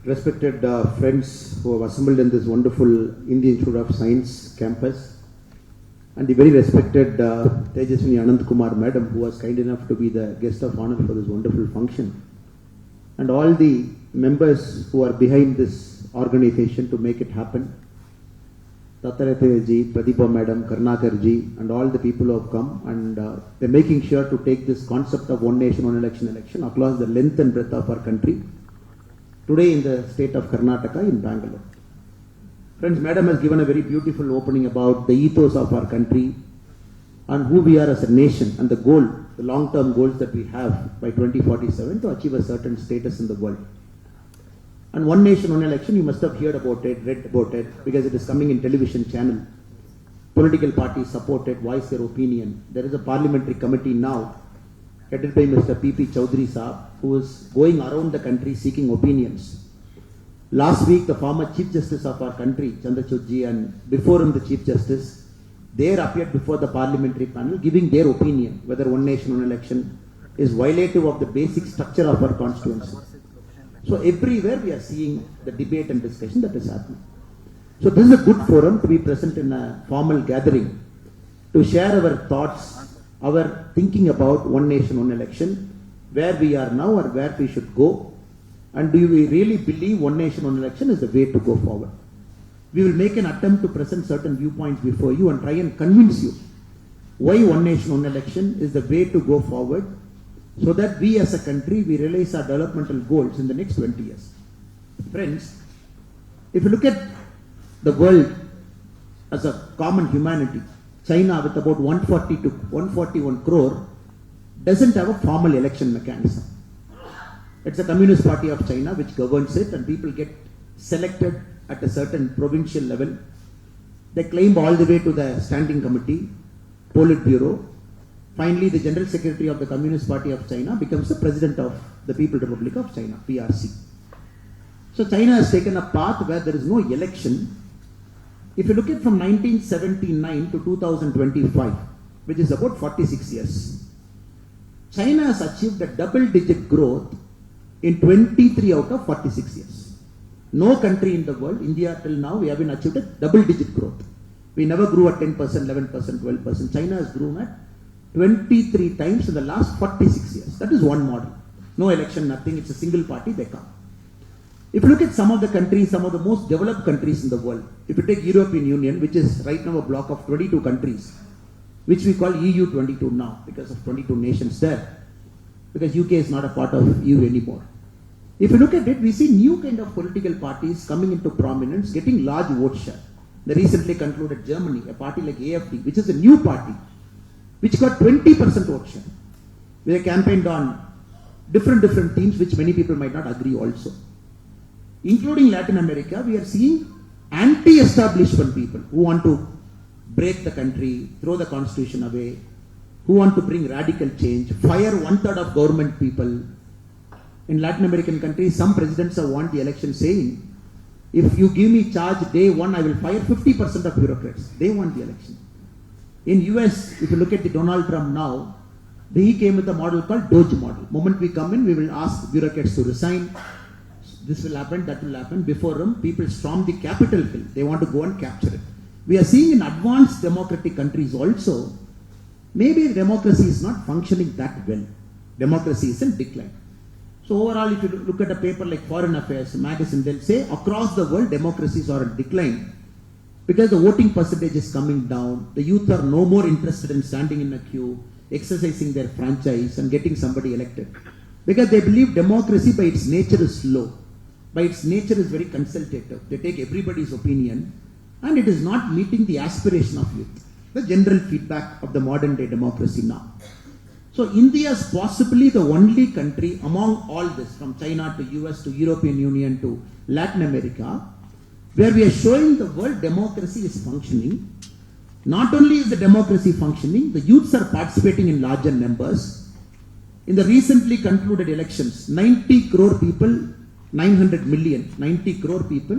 Respected friends who have assembled in this wonderful Indian Institute of Science campus, and the very respected Tejaswini Anand Kumar Madam, who was kind enough to be the guest of honor for this wonderful function, and all the members who are behind this organization to make it happen, Tattaratha ji, Pradipa Madam, Karnataka ji, and all the people who have come, and they're making sure to take this concept of one nation, one election across the length and breadth of our country. Today in the state of Karnataka in Bangalore. Friends, Madam has given a very beautiful opening about the ethos of our country and who we are as a nation and the goal, the long-term goals that we have by 2047 to achieve a certain status in the world. And one nation, one election, you must have heard about it, read about it, because it is coming in television channel. Political parties support it, voice their opinion. There is a parliamentary committee now headed by Mr. P.P. Chowdhury Saab, who is going around the country seeking opinions. Last week, the former Chief Justice of our country, Chandrachud ji, and before him the Chief Justice, they appeared before the parliamentary panel giving their opinion whether one nation, one election is violative of the basic structure of our constituency. So everywhere we are seeing the debate and discussion that is happening. So this is a good forum to be present in a formal gathering to share our thoughts, our thinking about one nation, one election, where we are now or where we should go, and do we really believe one nation, one election is the way to go forward. We will make an attempt to present certain viewpoints before you and try and convince you why one nation, one election is the way to go forward, so that we as a country, we realize our developmental goals in the next 20 years. Friends, if you look at the world as a common humanity, China with about 140 to 141 crore doesn't have a formal election mechanism. It's the Communist Party of China which governs it, and people get selected at a certain provincial level. They climb all the way to the standing committee, Politburo. Finally, the General Secretary of the Communist Party of China becomes the President of the People's Republic of China, PRC. So China has taken a path where there is no election. If you look at from 1979 to 2025, which is about 46 years, China has achieved a double-digit growth in 23 out of 46 years. No country in the world, India till now, we haven't achieved a double-digit growth. We never grew at 10%, 11%, 12%. China has grown at 23 times in the last 46 years. That is one model. No election, nothing. It's a single party, they come. If you look at some of the countries, some of the most developed countries in the world, if you take European Union, which is right now a block of 22 countries, which we call EU 22 now, because of 22 nations there, because UK is not a part of EU anymore. If you look at it, we see new kind of political parties coming into prominence, getting large vote share. The recently concluded Germany, a party like AfD, which is a new party, which got 20% vote share. We campaigned on different themes, which many people might not agree also. Including Latin America, we are seeing anti-establishment people who want to break the country, throw the constitution away, who want to bring radical change, fire 1/3 of government people. In Latin American countries, some presidents have won the election saying, if you give me charge day one, I will fire 50% of bureaucrats. They won the election. In US, if you look at the Donald Trump now, he came with a model called Doge model. Moment we come in, we will ask bureaucrats to resign. This will happen, that will happen. Before them, people storm the Capitol Hill. They want to go and capture it. We are seeing in advanced democratic countries also, maybe democracy is not functioning that well. Democracy is in decline. So overall, if you look at a paper like Foreign Affairs magazine, they'll say across the world, democracies are in decline because the voting percentage is coming down. The youth are no more interested in standing in a queue, exercising their franchise and getting somebody elected. Because they believe democracy by its nature is slow. By its nature is very consultative. They take everybody's opinion and it is not meeting the aspiration of youth. The general feedback of the modern day democracy now. So India is possibly the only country among all this, from China to US to European Union to Latin America, where we are showing the world democracy is functioning. Not only is the democracy functioning, the youths are participating in larger numbers. In the recently concluded elections, 90 crore people, 900 million, 90 crore people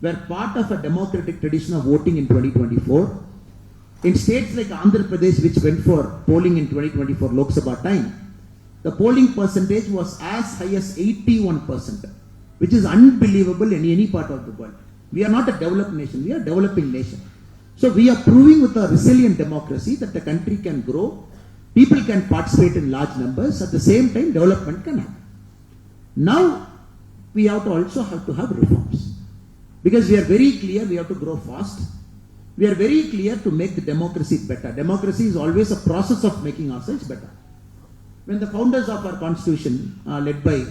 were part of a democratic tradition of voting in 2024. In states like Andhra Pradesh, which went for polling in 2024 Lok Sabha time, the polling percentage was as high as 81%. which is unbelievable in any part of the world. We are not a developed nation, we are a developing nation. So we are proving with a resilient democracy that the country can grow, people can participate in large numbers, at the same time development can happen. Now we also have to have reforms. Because we are very clear we have to grow fast. We are very clear to make the democracy better. Democracy is always a process of making ourselves better. When the founders of our constitution, led by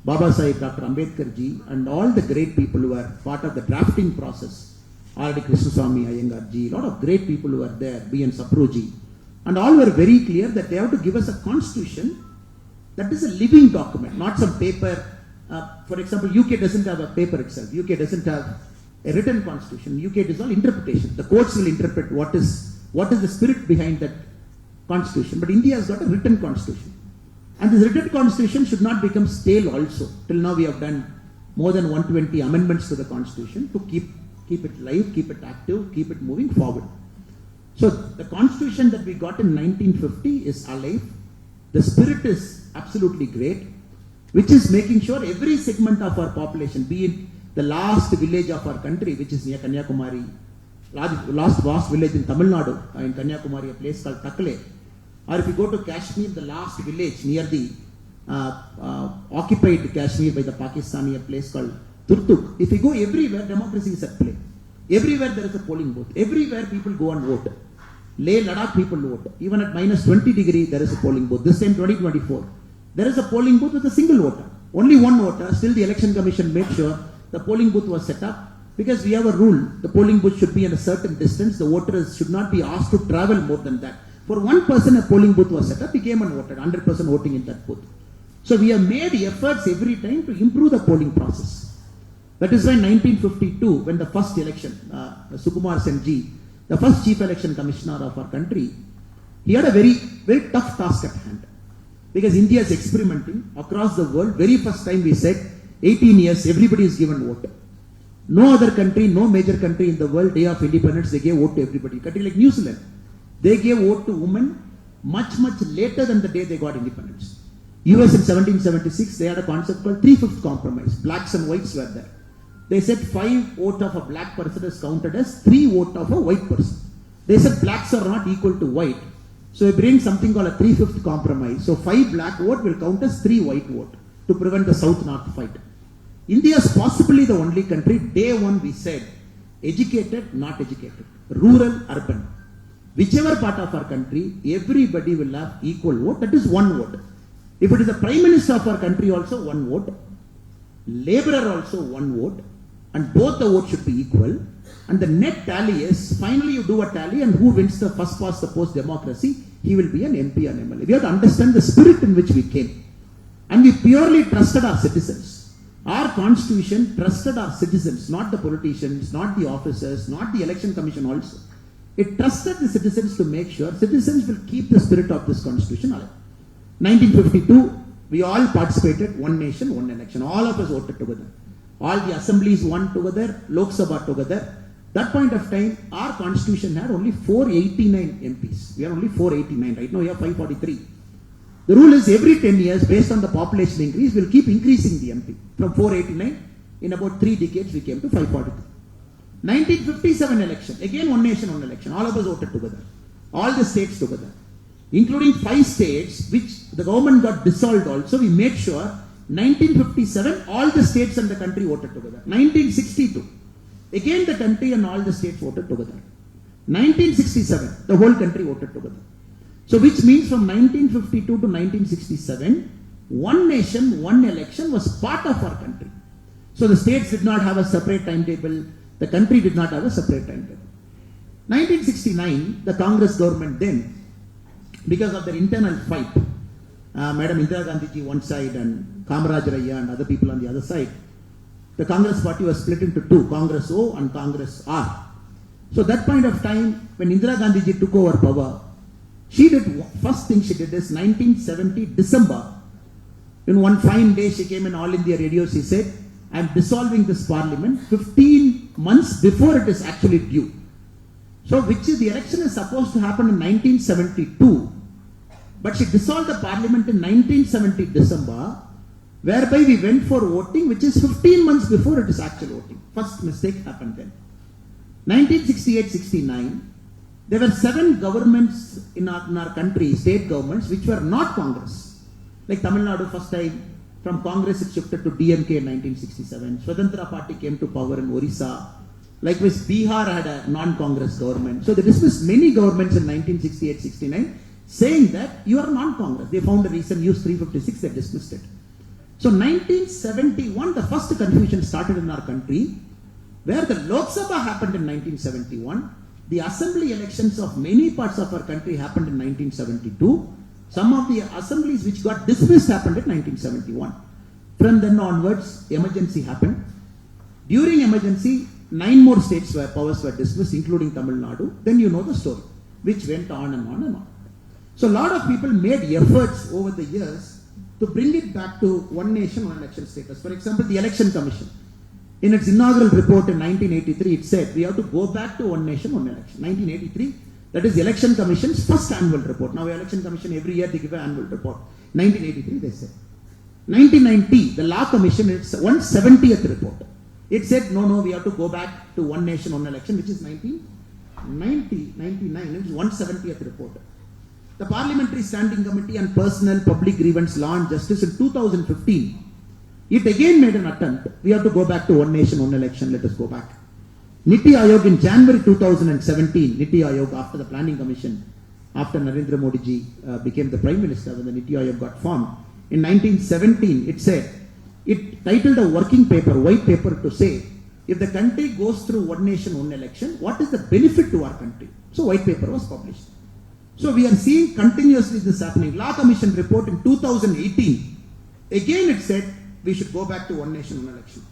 Baba Sahib, Dr. Ambedkar ji, and all the great people who were part of the drafting process, R.D. Krishnaswamy Iyengar ji, a lot of great people who were there, B.N. Sapru ji, and all were very clear that they have to give us a constitution that is a living document, not some paper. For example, UK doesn't have a paper itself. UK doesn't have a written constitution. UK is all interpretation. The courts will interpret what is the spirit behind that constitution. But India has got a written constitution. And this written constitution should not become stale also. Till now we have done more than 120 amendments to the constitution to keep it live, keep it active, keep it moving forward. So the constitution that we got in 1950 is alive. The spirit is absolutely great, which is making sure every segment of our population, be it the last village of our country, which is near Kanyakumari, last vast village in Tamil Nadu, in Kanyakumari, a place called Takle, or if you go to Kashmir, the last village near the occupied Kashmir by the Pakistani, a place called Turtuk. If you go everywhere, democracy is at play. Everywhere there is a polling booth. Everywhere people go and vote. Leh Ladakh people vote. Even at minus 20 degrees, there is a polling booth. This time 2024, there is a polling booth with a single voter. Only one voter. Still the election commission made sure the polling booth was set up, because we have a rule. The polling booth should be in a certain distance. The voters should not be asked to travel more than that. For one person, a polling booth was set up. He came and voted. 100% voting in that booth. So we have made efforts every time to improve the polling process. That is why 1952, when the first election, Sukumar Senji, the first chief election commissioner of our country, he had a very, very tough task at hand. Because India is experimenting across the world. Very first time we said, 18 years, everybody is given vote. No other country, no major country in the world, day of independence, they gave vote to everybody. Country like New Zealand, they gave vote to women much, much later than the day they got independence. US in 1776, they had a concept called 3/5 compromise. Blacks and whites were there. They said 5 vote of a black person is counted as 3 vote of a white person. They said blacks are not equal to white. So they bring something called a 3/5 compromise. So 5 black vote will count as 3 white vote to prevent the South-North fight. India is possibly the only country, day one we said, educated, not educated, rural, urban. Whichever part of our country, everybody will have equal vote, that is one vote. If it is the Prime Minister of our country also, one vote. Laborer also one vote. And both the votes should be equal. And the net tally is, finally you do a tally, and who wins the first past the post democracy, he will be an MP or MLA. We have to understand the spirit in which we came. And we purely trusted our citizens. Our constitution trusted our citizens, not the politicians, not the officers, not the election commission also. It trusted the citizens to make sure citizens will keep the spirit of this constitution alive. 1952, we all participated, one nation, one election. All of us voted together. All the assemblies won together, Lok Sabha together. That point of time, our constitution had only 489 MPs. We are only 489. Right now we have 543. The rule is every 10 years, based on the population increase, we'll keep increasing the MP. From 489, in about 3 decades, we came to 543. 1957 election, again one nation, one election. All of us voted together. All the states together. Including 5 states, which the government got dissolved also, we made sure 1957, all the states and the country voted together. 1962, again the country and all the states voted together. 1967, the whole country voted together. So which means from 1952 to 1967, one nation, one election was part of our country. So the states did not have a separate timetable, the country did not have a separate timetable. 1969, the Congress government then, because of their internal fight, Madam Indira Gandhi ji one side and Kamaraj Raya and other people on the other side, the Congress party was split into 2, Congress O and Congress R. So that point of time, when Indira Gandhi ji took over power, she did, first thing she did is 1970 December, in one fine day she came in All India Radio, she said, I am dissolving this parliament 15 months before it is actually due. So which is, the election is supposed to happen in 1972, but she dissolved the parliament in 1970 December. whereby we went for voting, which is 15 months before it is actual voting. First mistake happened then. 1968-69, there were 7 governments in our country, state governments, which were not Congress. Like Tamil Nadu, first time from Congress it shifted to DMK in 1967. Swatantra Party came to power in Orissa. Likewise, Bihar had a non-Congress government. So they dismissed many governments in 1968-69, saying that you are non-Congress. They found a reason, use 356, they dismissed it. So 1971, the first confusion started in our country, where the Lok Sabha happened in 1971. The assembly elections of many parts of our country happened in 1972. Some of the assemblies which got dismissed happened in 1971. From then onwards, emergency happened. During emergency, 9 more states where powers were dismissed, including Tamil Nadu. Then you know the story, which went on and on and on. So a lot of people made efforts over the years to bring it back to one nation, one election status. For example, the Election Commission. In its inaugural report in 1983, it said we have to go back to one nation, one election. 1983, that is the Election Commission's first annual report. Now, Election Commission, every year they give an annual report. 1983, they said. 1990, the Law Commission, its 170th report. It said, no, we have to go back to one nation, one election, which is 1999, it is 170th report. The Parliamentary Standing Committee on Personal, Public Grievance, Law and Justice in 2015, it again made an attempt. We have to go back to one nation, one election. Let us go back. Niti Aayog in January 2017, Niti Aayog after the Planning Commission, after Narendra Modi ji became the Prime Minister, when the Niti Aayog got formed, in 1917, it said, it titled a working paper, white paper to say, if the country goes through one nation, one election, what is the benefit to our country? So white paper was published. So we are seeing continuously this happening. Law Commission report in 2018, again it said, we should go back to one nation, one election.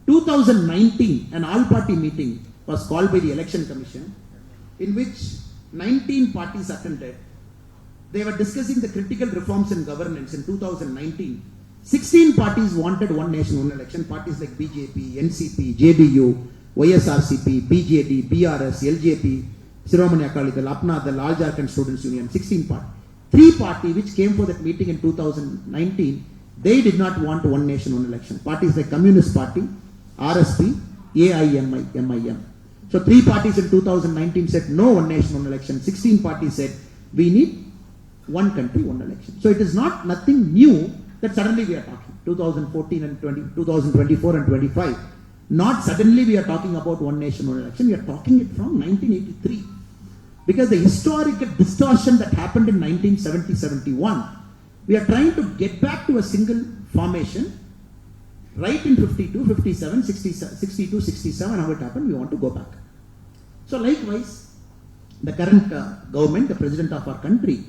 2019, an all-party meeting was called by the Election Commission, in which 19 parties attended. They were discussing the critical reforms in governance in 2019. 16 parties wanted one nation, one election. Parties like BJP, NCP, JDU, YSRCP, BJD, BRS, LJP, Shiromani Akali Dal, Apna Dal, All Jharkhand Students Union, 16 parties. 3 parties which came for that meeting in 2019, they did not want one nation, one election. Parties like Communist Party, RSP, AIMIM. So 3 parties in 2019 said no one nation, one election. 16 parties said we need one country, one election. So it is not nothing new that suddenly we are talking. 2014 and 2024 and 25. Not suddenly we are talking about one nation, one election. We are talking it from 1983. Because the historical distortion that happened in 1970-71, we are trying to get back to a single formation. Right in 52, 57, 62, 67, how it happened, we want to go back. So likewise, the current government, the president of our country,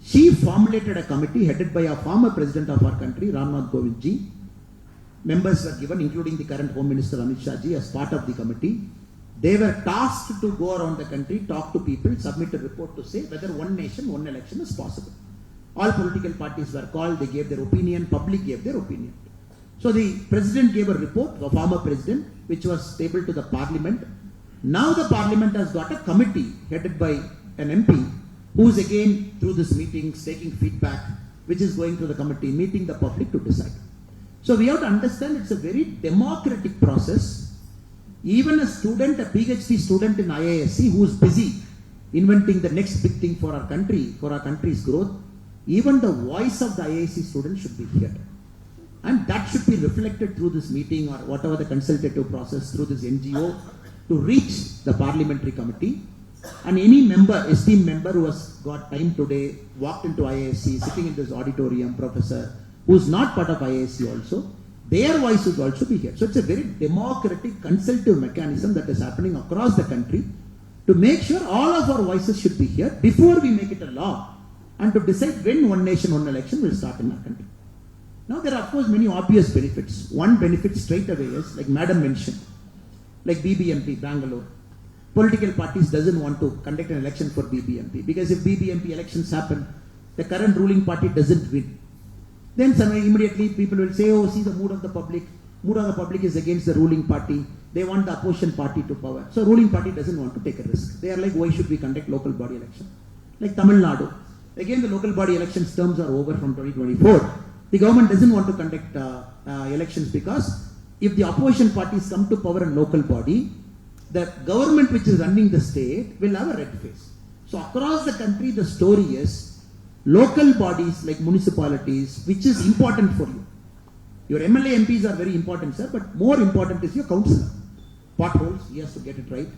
she formulated a committee headed by a former president of our country, Ramnath Kovind ji. Members were given, including the current Home Minister Amit Shah ji, as part of the committee. They were tasked to go around the country, talk to people, submit a report to say whether one nation, one election is possible. All political parties were called, they gave their opinion, public gave their opinion. So the president gave a report, the former president, which was tabled to the parliament. Now the parliament has got a committee headed by an MP, who is again through this meetings taking feedback, which is going to the committee, meeting the public to decide. So we have to understand it's a very democratic process. Even a student, a PhD student in IISc who is busy inventing the next big thing for our country, for our country's growth, even the voice of the IISc student should be heard. And that should be reflected through this meeting or whatever the consultative process through this NGO to reach the parliamentary committee. And any member, esteemed member who has got time today, walked into IISc, sitting in this auditorium, professor, who is not part of IISc also, their voice should also be heard. So it's a very democratic consultative mechanism that is happening across the country to make sure all of our voices should be heard before we make it a law and to decide when one nation, one election will start in our country. Now there are of course many obvious benefits. One benefit straight away is, like Madam mentioned, like BBMP, Bangalore. Political parties doesn't want to conduct an election for BBMP because if BBMP elections happen, the current ruling party doesn't win. Then immediately people will say, oh, see the mood of the public. Mood of the public is against the ruling party. They want the opposition party to power. So ruling party doesn't want to take a risk. They are like, why should we conduct local body election? Like Tamil Nadu. Again, the local body elections terms are over from 2024. The government doesn't want to conduct elections because if the opposition parties come to power in local body, the government which is running the state will have a red face. So across the country, the story is local bodies like municipalities, which is important for you. Your MLA MPs are very important, sir, but more important is your councillor. Potholes, he has to get it right.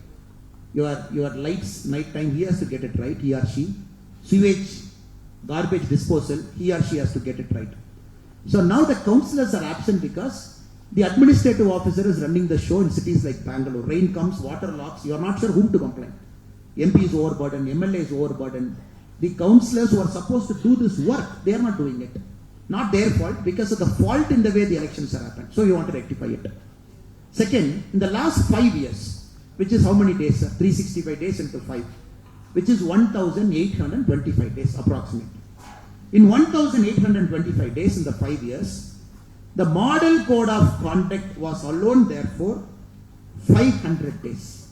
Your lights, night time, he has to get it right, he or she. Sewage, garbage disposal, he or she has to get it right. So now the councillors are absent because the administrative officer is running the show in cities like Bangalore. Rain comes, water locks, you are not sure whom to complain. MP is overburdened, MLA is overburdened. The councillors who are supposed to do this work, they are not doing it. Not their fault, because of the fault in the way the elections are happened. So you want to rectify it. Second, in the last 5 years, which is how many days, sir? 365 days into 5, which is 1,825 days approximately. In 1,825 days in the 5 years, the model code of conduct was alone therefore 500 days.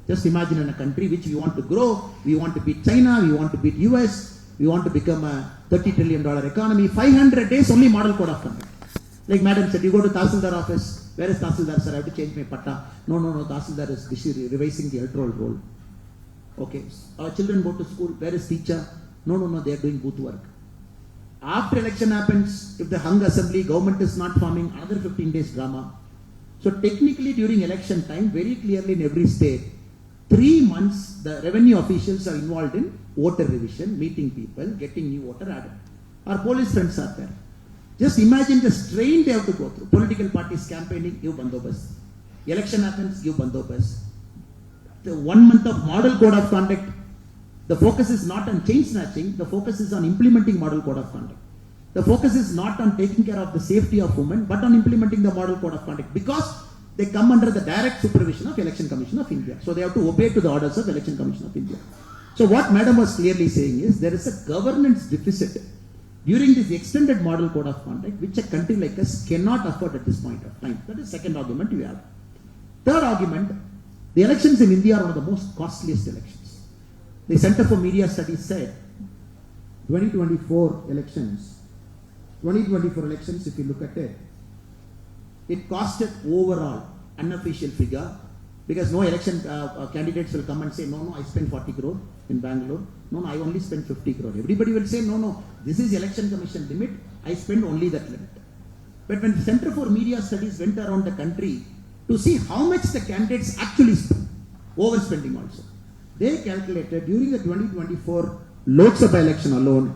Just imagine in a country which we want to grow, we want to beat China, we want to beat US, we want to become a $30 trillion economy, 500 days only model code of conduct. Like madam said, you go to Tahsildar office, where is Tahsildar, sir? I have to change my patta. No, Tahsildar is busy revising the electoral roll. Okay, our children go to school, where is teacher? No, they are doing booth work. After election happens, if the hung assembly, government is not forming, another 15 days drama. So technically during election time, very clearly in every state, 3 months the revenue officials are involved in voter revision, meeting people, getting new voter added. Our police friends are there. Just imagine the strain they have to go through. Political parties campaigning, give bandobast. Election happens, give bandobast. The 1 month of model code of conduct, the focus is not on chain snatching, the focus is on implementing model code of conduct. The focus is not on taking care of the safety of women, but on implementing the model code of conduct, because they come under the direct supervision of Election Commission of India. So they have to obey to the orders of Election Commission of India. So what madam was clearly saying is there is a governance deficit during this extended model code of conduct, which a country like us cannot afford at this point of time. That is the second argument we have. Third argument, the elections in India are one of the most costliest elections. The Center for Media Studies said 2024 elections, if you look at it, it costed overall, unofficial figure, because no election candidates will come and say, no, I spent 40 crore in Bangalore. No, I only spent 50 crore. Everybody will say, no, this is Election Commission limit. I spend only that limit. But when the Center for Media Studies went around the country to see how much the candidates actually spent, overspending also, they calculated during the 2024 Lok Sabha election alone,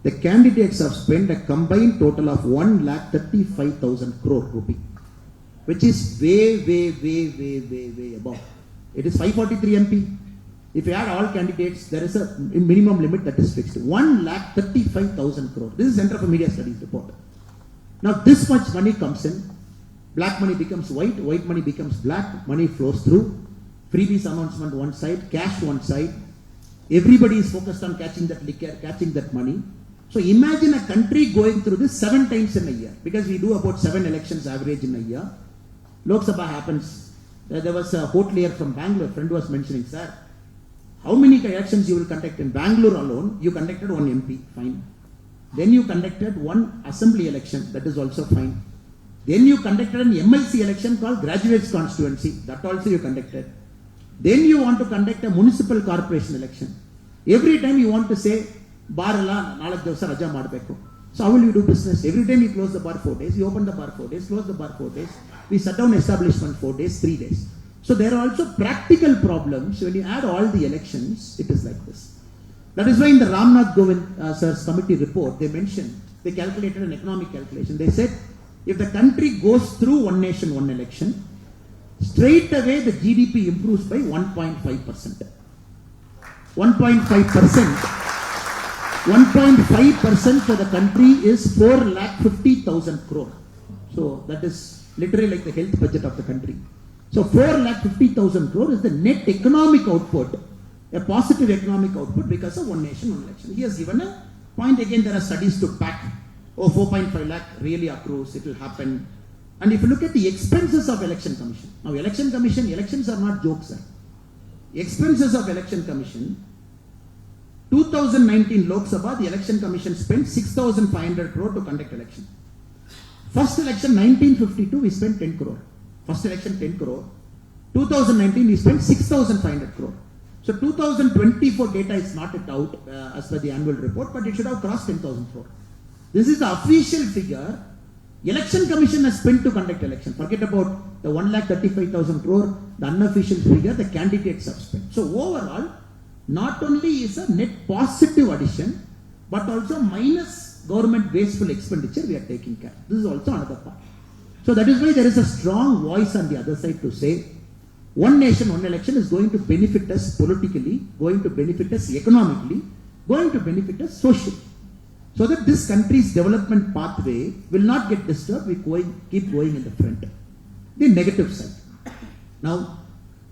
the candidates have spent a combined total of 1,35,000 crore rupee, which is way above. It is 543 MP. If you add all candidates, there is a minimum limit that is fixed. 1,35,000 crore. This is Center for Media Studies report. Now this much money comes in, black money becomes white, white money becomes black, money flows through, freebies announcement one side, cash one side. Everybody is focused on catching that liquor, catching that money. So imagine a country going through this 7 times in a year, because we do about 7 elections average in a year. Lok Sabha happens. There was a hotelier from Bangalore, friend was mentioning, sir, how many elections you will conduct in Bangalore alone? You conducted 1 MP, fine. Then you conducted 1 assembly election, that is also fine. Then you conducted an MLC election called Graduates Constituency, that also you conducted. Then you want to conduct a municipal corporation election. Every time you want to say, bar alla 4 divasa raja madbeku. So how will you do business? Every time you close the bar 4 days, you open the bar 4 days, close the bar 4 days, we shut down establishment 4 days, 3 days. So there are also practical problems. When you add all the elections, it is like this. That is why in the Ramnath Govind sir's committee report, they mentioned, they calculated an economic calculation. They said, if the country goes through one nation, one election, straight away the GDP improves by 1.5%. 1.5% for the country is 4,50,000 crore. So that is literally like the health budget of the country. So 4,50,000 crore is the net economic output, a positive economic output because of one nation, one election. He has given a point. Again, there are studies to back. 4.5 lakh really accrues, it will happen. And if you look at the expenses of Election Commission, now Election Commission, elections are not jokes, sir. Expenses of Election Commission, 2019 Lok Sabha, the Election Commission spent 6,500 crore to conduct election. First election 1952 we spent 10 crore. First election 10 crore. 2019 we spent 6,500 crore. So 2024 data is not yet out as per the annual report, but it should have crossed 10,000 crore. This is the official figure. Election Commission has spent to conduct election. Forget about the 1,35,000 crore, the unofficial figure, the candidates have spent. So overall, not only is a net positive addition, but also minus government wasteful expenditure we are taking care. This is also another part. So that is why there is a strong voice on the other side to say, one nation, one election is going to benefit us politically, going to benefit us economically, going to benefit us socially. So that this country's development pathway will not get disturbed, we keep going in the front. The negative side. Now,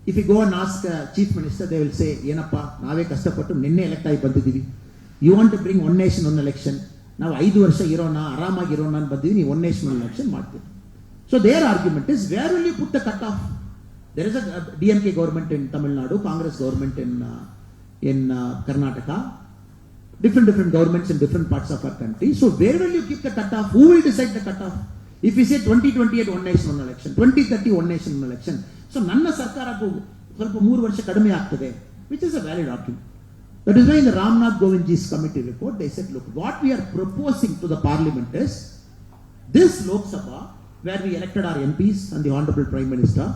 if you go and ask Chief Minister, they will say, Yenappa, nave kastapattu ninne elect ayi bandidivi. You want to bring one nation, one election. Now, 5 varsha irona, aramagi irona bandidivi, nee one nation, one election maartidi. So their argument is, where will you put the cutoff? There is a DMK government in Tamil Nadu, Congress government in Karnataka, different governments in different parts of our country. So where will you keep the cutoff? Who will decide the cutoff? If we say 2028 one nation, one election, 2030 one nation, one election, so ನನ್ನ ಸರ್ಕಾರಕ್ಕೂ ಸ್ವಲ್ಪ 3 ವರ್ಷ ಕಡಿಮೆ ಆಗ್ತದೆ, which is a valid argument. That is why in the Ramnath Govindji's committee report, they said, look, what we are proposing to the parliament is, this Lok Sabha, where we elected our MPs and the Honorable Prime Minister,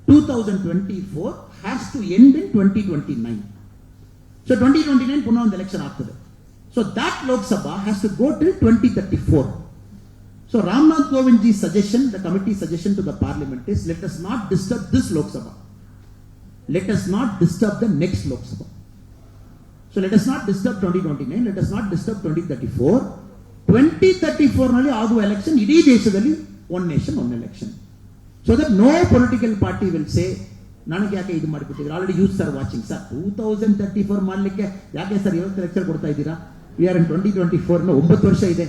2024 has to end in 2029. So 2029 puna ಒಂದು election ಆಗ್ತದೆ. So that Lok Sabha has to go till 2034. So Ramnath Govindji's suggestion, the committee suggestion to the parliament is, let us not disturb this Lok Sabha. Let us not disturb the next Lok Sabha. So let us not disturb 2029, let us not disturb 2034. 2034 ನಲ್ಲಿ ಆಗುವ election ಇಡೀ ದೇಶದಲ್ಲಿ one nation, one election. So that no political party will say, ನನಗೆ ಯಾಕೆ ಇದು ಮಾಡಿಬಿಟ್ಟಿದ್ರು, already youth are watching sir, 2034 ಮಾಡಲಿಕ್ಕೆ ಯಾಕೆ ಸರ್ ಇವತ್ತು ಲೆಕ್ಚರ್ ಕೊಡ್ತಾ ಇದ್ದೀರಾ, ವಿ ಆರ್ ಇನ್ 2024, 9 ವರ್ಷ ಇದೆ.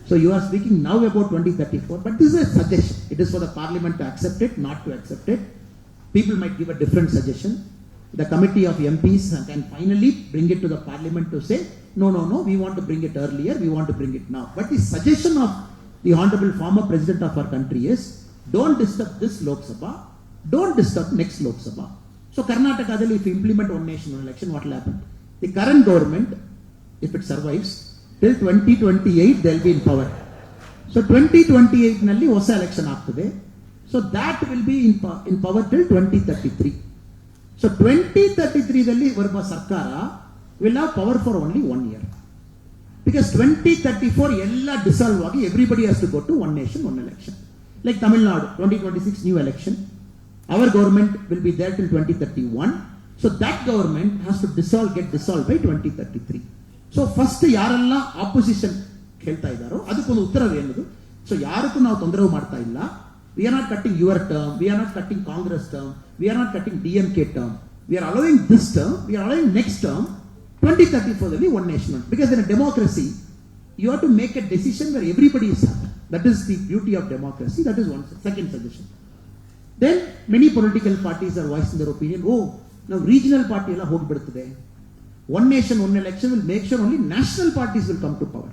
So you are speaking now about 2034, but this is a suggestion. It is for the parliament to accept it, not to accept it. People might give a different suggestion. The committee of MPs can finally bring it to the parliament to say, no, we want to bring it earlier, we want to bring it now. But the suggestion of the honorable former president of our country is, don't disturb this Lok Sabha, don't disturb next Lok Sabha. So Karnataka, if you implement one nation, one election, what will happen? The current government, if it survives, till 2028 they will be in power. So 2028 nalli hosa election ಆಗ್ತದೆ. So that will be in power till 2033. So 2033 ದಲ್ಲಿ ಬರುವ ಸರ್ಕಾರ will have power for only 1 year. Because 2034 ಎಲ್ಲ dissolve ಆಗಿ everybody has to go to one nation, one election. Like Tamil Nadu, 2026 new election. Our government will be there till 2031. So that government has to get dissolved by 2033. So first ಯಾರೆಲ್ಲ opposition ಹೇಳ್ತಾ ಇದ್ದಾರೋ ಅದಕ್ಕೊಂದು ಉತ್ತರವೇನದು. So ಯಾರಕ್ಕೂ ನಾವು ತೊಂದರೆ ಮಾಡ್ತಾ ಇಲ್ಲ. We are not cutting your term, we are not cutting Congress term, we are not cutting DMK term, we are allowing this term, we are allowing next term 2034 one nation. Because in democracy you have to make a decision where everybody is happy. That is the beauty of democracy. That is one second suggestion. Then many political parties are voicing their opinion, ನಾವು regional party ಎಲ್ಲ ಹೋಗ್ಬಿಡ್ತದೆ. One nation, one election will make sure only national parties will come to power.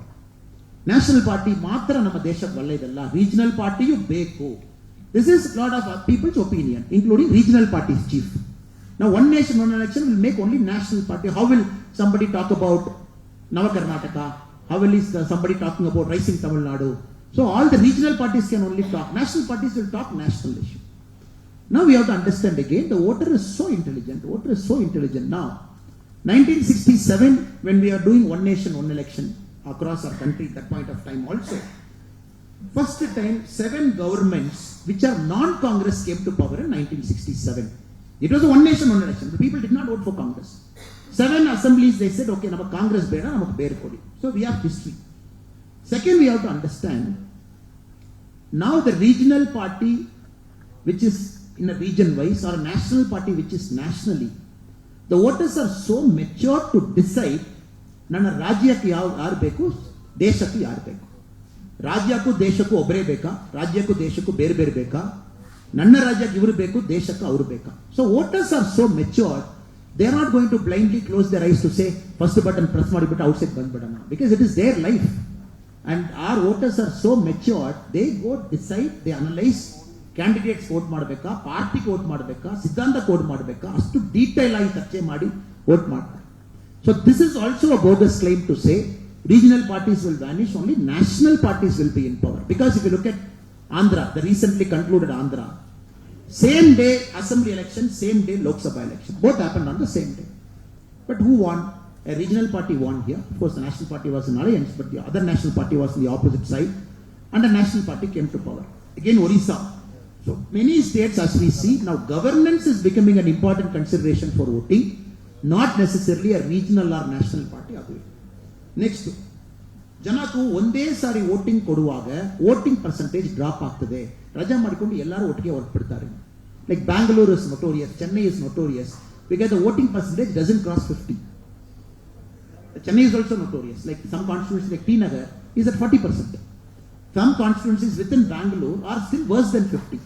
National party ಮಾತ್ರ ನಮ್ಮ ದೇಶಕ್ಕೆ ಒಳ್ಳೆಯದಲ್ಲ, regional party ಬೇಕು. This is a lot of people's opinion, including regional parties chief. Now one nation, one election will make only national party. How will somebody talk about Nava Karnataka? How will somebody talking about rising Tamil Nadu? So all the regional parties can only talk. National parties will talk national issue. Now we have to understand again, the voter is so intelligent now. 1967, when we are doing one nation, one election across our country, that point of time also, first time 7 governments which are non-Congress came to power in 1967. It was a one nation, one election. The people did not vote for Congress. 7 assemblies, they said, okay, nama Congress beda, namak bear kodi. So we have history. Second, we have to understand, now the regional party which is in a region wise, or a national party which is nationally, the voters are so mature to decide ನನ್ನ ರಾಜ್ಯಕ್ಕೆ ಯಾರು ಬೇಕು, ದೇಶಕ್ಕೆ ಯಾರು ಬೇಕು. ರಾಜ್ಯಕ್ಕೂ ದೇಶಕ್ಕೂ ಒಬ್ಬರೇ ಬೇಕಾ, ರಾಜ್ಯಕ್ಕೂ ದೇಶಕ್ಕೂ ಬೇರೆ ಬೇಕಾ, ನನ್ನ ರಾಜ್ಯಕ್ಕೆ ಇವರು ಬೇಕು, ದೇಶಕ್ಕೆ ಅವರು ಬೇಕಾ. So voters are so matured They are not going to blindly close their eyes to say, first button press madibittu outside band button, because it is their life. And our voters are so matured, they go decide, they analyze, candidates vote ಮಾಡಬೇಕಾ, party vote ಮಾಡಬೇಕಾ, ಸಿದ್ಧಾಂತ vote ಮಾಡಬೇಕಾ, ಅಷ್ಟು detail ಆಗಿ ಚರ್ಚೆ ಮಾಡಿ vote ಮಾಡ್ತಾರೆ. So this is also a bogus claim to say regional parties will vanish, only national parties will be in power. Because if you look at Andhra, the recently concluded Andhra, same day assembly election, same day Lok Sabha election, both happened on the same day. But who won? A regional party won here. Of course, the national party was in alliance, but the other national party was on the opposite side, and the national party came to power. Again, Orissa. So many states, as we see now, governance is becoming an important consideration for voting, not necessarily a regional or national party. Next, ಜನಕ್ಕೂ ಒಂದೇ ಸಾರಿ voting ಕೊಡುವಾಗ voting percentage drop ಆಗ್ತದೆ, ರಜಾ ಮಾಡಿಕೊಂಡು ಎಲ್ಲರೂ ಒಟ್ಟಿಗೆ ಹೊರಟ್ಬಿಡ್ತಾರೆ. Like Bangalore is notorious, Chennai is notorious, because the voting percentage doesn't cross 50. Chennai is also notorious. Like some constituencies like T Nagar is at 40%. Some constituencies within Bangalore are still worse than 50.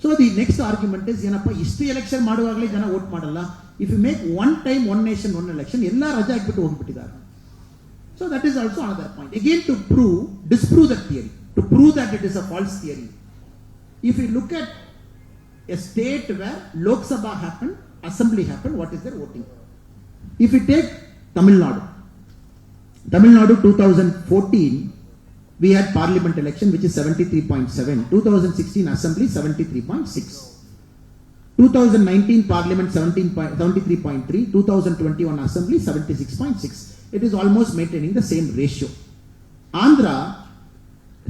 So the next argument is, ಏನಪ್ಪ ಇಷ್ಟು election ಮಾಡುವಾಗಲೇ ಜನ vote ಮಾಡಲ್ಲ. If you make one time one nation one election, ಎಲ್ಲ ರಜಾ ಹಾಕ್ಬಿಟ್ಟು ಹೋಗ್ಬಿಟ್ಟಿದ್ದಾರೆ. So that is also another point. Again, to disprove that theory, to prove that it is a false theory. If you look at a state where Lok Sabha happened, assembly happened, what is their voting? If you take Tamil Nadu 2014, we had parliament election which is 73.7, 2016 assembly 73.6, 2019 parliament 73.3, 2021 assembly 76.6. It is almost maintaining the same ratio. Andhra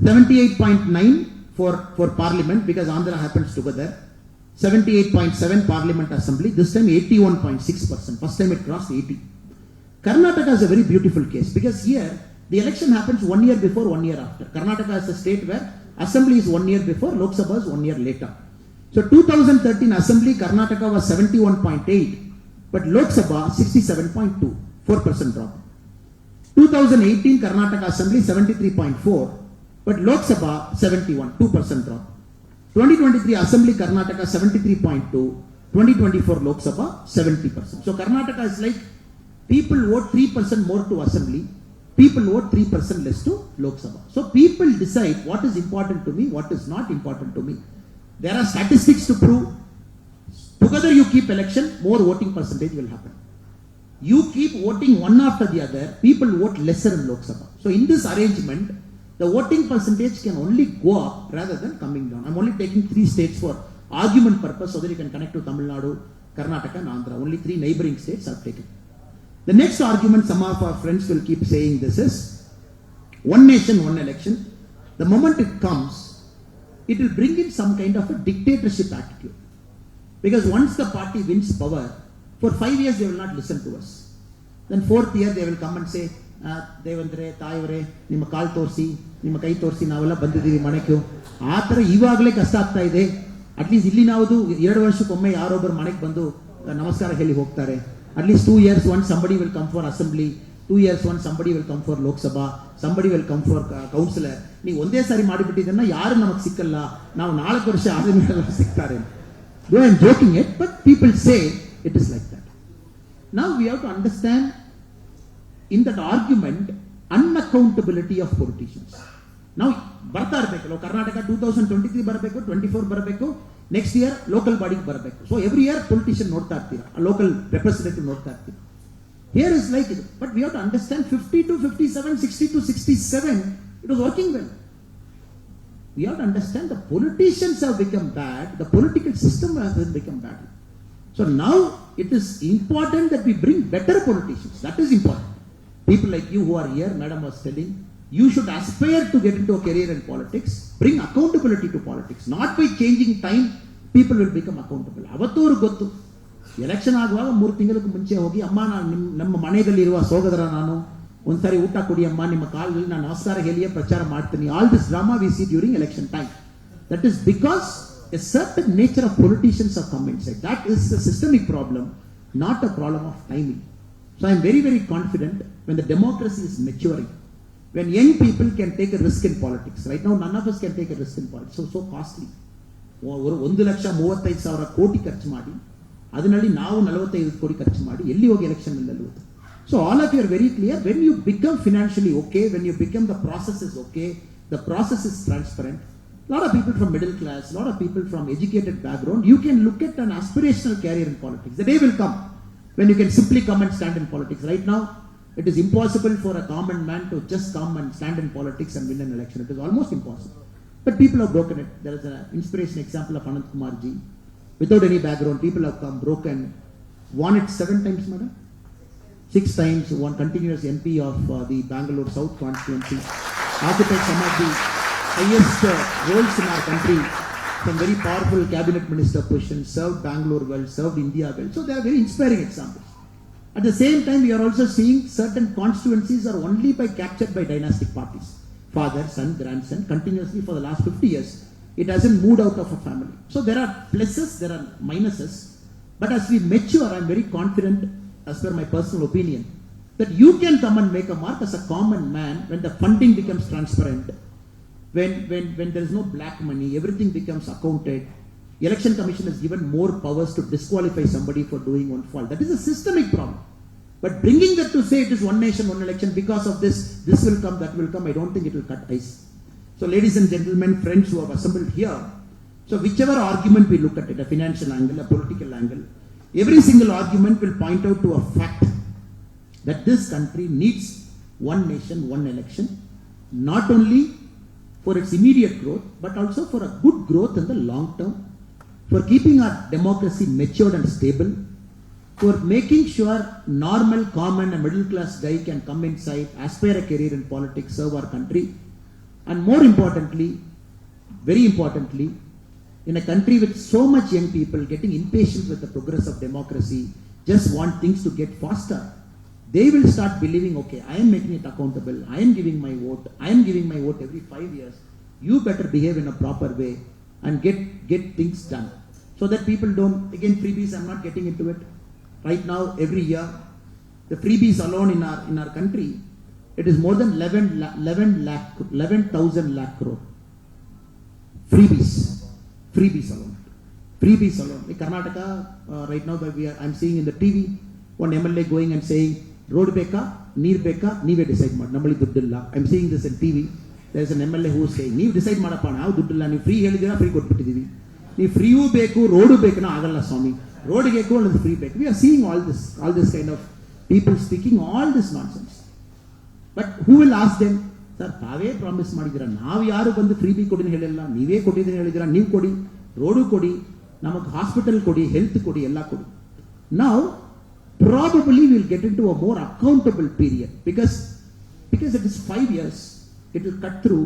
78.9 for parliament, because Andhra happens together, 78.7 parliament assembly, this time 81.6%, first time it crossed 80. Karnataka is a very beautiful case, because here the election happens 1 year before, 1 year after. Karnataka is a state where assembly is 1 year before, Lok Sabha is 1 year later. So 2013 assembly, Karnataka was 71.8, but Lok Sabha 67.2, 4% drop. 2018 Karnataka assembly 73.4, but Lok Sabha 71, 2% drop. 2023 assembly Karnataka 73.2, 2024 Lok Sabha 70%. So Karnataka is like, people vote 3% more to assembly, people vote 3% less to Lok Sabha. So people decide what is important to me, what is not important to me. There are statistics to prove. Together you keep election, more voting percentage will happen. You keep voting one after the other, people vote lesser in Lok Sabha. So in this arrangement, the voting percentage can only go up rather than coming down. I'm only taking 3 states for argument purpose so that you can connect to Tamil Nadu, Karnataka and Andhra. Only 3 neighboring states I've taken. The next argument some of our friends will keep saying this is, one nation, one election. The moment it comes, it will bring in some kind of a dictatorship attitude. Because once the party wins power, for 5 years they will not listen to us. Then 4th year they will come and say, ದೇವಂದ್ರೆ ತಾಯವರೇ ನಿಮ್ಮ ಕಾಲು ತೋರಿಸಿ, ನಿಮ್ಮ ಕೈ ತೋರಿಸಿ, ನಾವೆಲ್ಲ ಬಂದಿದ್ದೀವಿ ಮನೆಗೆ. ಆ ಥರ ಇವಾಗಲೇ ಕಷ್ಟ ಆಗ್ತಾ ಇದೆ. ಅಟ್ಲೀಸ್ಟ್ ಇಲ್ಲಿ ನಾವು 2 ವರ್ಷಕ್ಕೊಮ್ಮೆ ಯಾರೊಬ್ಬರು ಮನೆಗೆ ಬಂದು ನಮಸ್ಕಾರ ಹೇಳಿ ಹೋಗ್ತಾರೆ. At least 2 years once somebody will come for assembly, 2 years once somebody will come for Lok Sabha, somebody will come for councillor. ನೀವು ಒಂದೇ ಸಾರಿ ಮಾಡಿಬಿಟ್ಟಿದ್ದನ್ನ ಯಾರು ನಮಗೆ ಸಿಕ್ಕಲ್ಲ, ನಾವು 4 ವರ್ಷ ಆದ್ಮೇಲೆ ಸಿಗ್ತಾರೆ. Though I am joking it, but people say it is like that. Now we have to understand in that argument unaccountability of politicians. Now ಬರ್ತಾ ಇರಬೇಕು, ಕರ್ನಾಟಕ 2023 ಬರಬೇಕು, 24 ಬರಬೇಕು, ನೆಕ್ಸ್ಟ್ ಇಯರ್ ಲೋಕಲ್ ಬಾಡಿಗೆ ಬರಬೇಕು. ಸೊ ಎವ್ರಿ ಇಯರ್ ಪೊಲಿಟಿಷಿಯನ್ ನೋಡ್ತಾ ಇರ್ತೀರಾ, local representative ನೋಡ್ತಾ ಇರ್ತೀರಾ. Here is like it, but we have to understand 50 to 57, 60 to 67, it was working well. We have to understand the politicians have become bad, the political system has become bad. So now it is important that we bring better politicians. That is important. People like you who are here, madam was telling, you should aspire to get into a career in politics, bring accountability to politics. Not by changing time, people will become accountable. Avattu ಅವರು ಗೊತ್ತು, election ಆಗುವಾಗ 3 ತಿಂಗಳಿಗೆ ಮುಂಚೆ ಹೋಗಿ, ಅಮ್ಮ ನಾನು ನಮ್ಮ ಮನೆಯಲ್ಲಿರುವ ಸೋದರ, ನಾನು ಒಂದ್ಸಾರಿ ಊಟ ಕೊಡಿ ಅಮ್ಮ, ನಿಮ್ಮ ಕಾಲದಲ್ಲಿ ನಾನು ನಮಸ್ಕಾರ ಹೇಳಿಯೇ ಪ್ರಚಾರ ಮಾಡ್ತೀನಿ. All this drama we see during election time. That is because a certain nature of politicians have come inside. That is a systemic problem, not a problem of timing. So I am very, very confident when the democracy is maturing, when young people can take a risk in politics. Right now, none of us can take a risk in politics. So costly. 1,35,000 ಕೋಟಿ ಖರ್ಚು ಮಾಡಿ ಅದರಲ್ಲಿ ನಾವು 45 ಕೋಟಿ ಖರ್ಚು ಮಾಡಿ ಎಲ್ಲಿ ಹೋಗಿ ಎಲೆಕ್ಷನ್ ನಿಲ್ಲುವುದು. So all of you are very clear, when you become financially okay, when you become the process is okay, the process is transparent. A lot of people from middle class, a lot of people from educated background, you can look at an aspirational career in politics. The day will come when you can simply come and stand in politics. Right now, it is impossible for a common man to just come and stand in politics and win an election. It is almost impossible. But people have broken it. There is an inspiration example of Anand Kumar ji. Without any background, people have come, broken, won it 7 times, madam? 6 times, one continuous MP of the Bangalore South constituency, occupied some of the highest roles in our country, some very powerful cabinet minister positions, served Bangalore well, served India well. So they are very inspiring examples. At the same time, we are also seeing certain constituencies are only captured by dynastic parties. Father, son, grandson, continuously for the last 50 years. It hasn't moved out of a family. So there are pluses, there are minuses. But as we mature, I am very confident, as per my personal opinion, that you can come and make a mark as a common man when the funding becomes transparent, when there is no black money, everything becomes accounted. Election Commission is given more powers to disqualify somebody for doing one fault. That is a systemic problem. But bringing that to say it is one nation, one election, because of this will come, that will come, I don't think it will cut ice. So ladies and gentlemen, friends who have assembled here, so whichever argument we look at it, a financial angle, a political angle, every single argument will point out to a fact that this country needs one nation, one election, not only for its immediate growth, but also for a good growth in the long term, for keeping our democracy matured and stable, for making sure normal, common and middle class guy can come inside, aspire a career in politics, serve our country, and more importantly, very importantly, in a country with so much young people getting impatient with the progress of democracy, just want things to get faster, they will start believing, okay, I am making it accountable, I am giving my vote every 5 years, you better behave in a proper way and get things done. So that people don't, again freebies, I'm not getting into it. Right now, every year, the freebies alone in our country, it is more than 11,000 lakh crore. Freebies alone. Like Karnataka, right now I'm seeing in the TV, one MLA going and saying, road beka, neer beka, neeve decide mad. Nammali duddilla. I'm seeing this in TV. There is an MLA who is saying, neeve decide madappa, now duddilla, nee free helidira, free kottibittidivi. Nee free beku, road beku na agalla swami. Road geku and free beku. We are seeing all this kind of people speaking all this nonsense. But who will ask them? Sir, ತಾವೇ promise ಮಾಡಿದಿರಾ, ನಾವು ಯಾರು ಬಂದು free B ಕೊಡಿ ಹೇಳಿಲ್ಲ, ನೀವೇ ಕೊಟ್ಟಿದ್ದೀನಿ ಹೇಳಿದಿರಾ, ನೀವು ಕೊಡಿ, ರೋಡು ಕೊಡಿ, ನಮಗೆ ಹಾಸ್ಪಿಟಲ್ ಕೊಡಿ, ಹೆಲ್ತ್ ಕೊಡಿ, ಎಲ್ಲ ಕೊಡಿ. Now, probably we will get into a more accountable period because it is 5 years, it will cut through.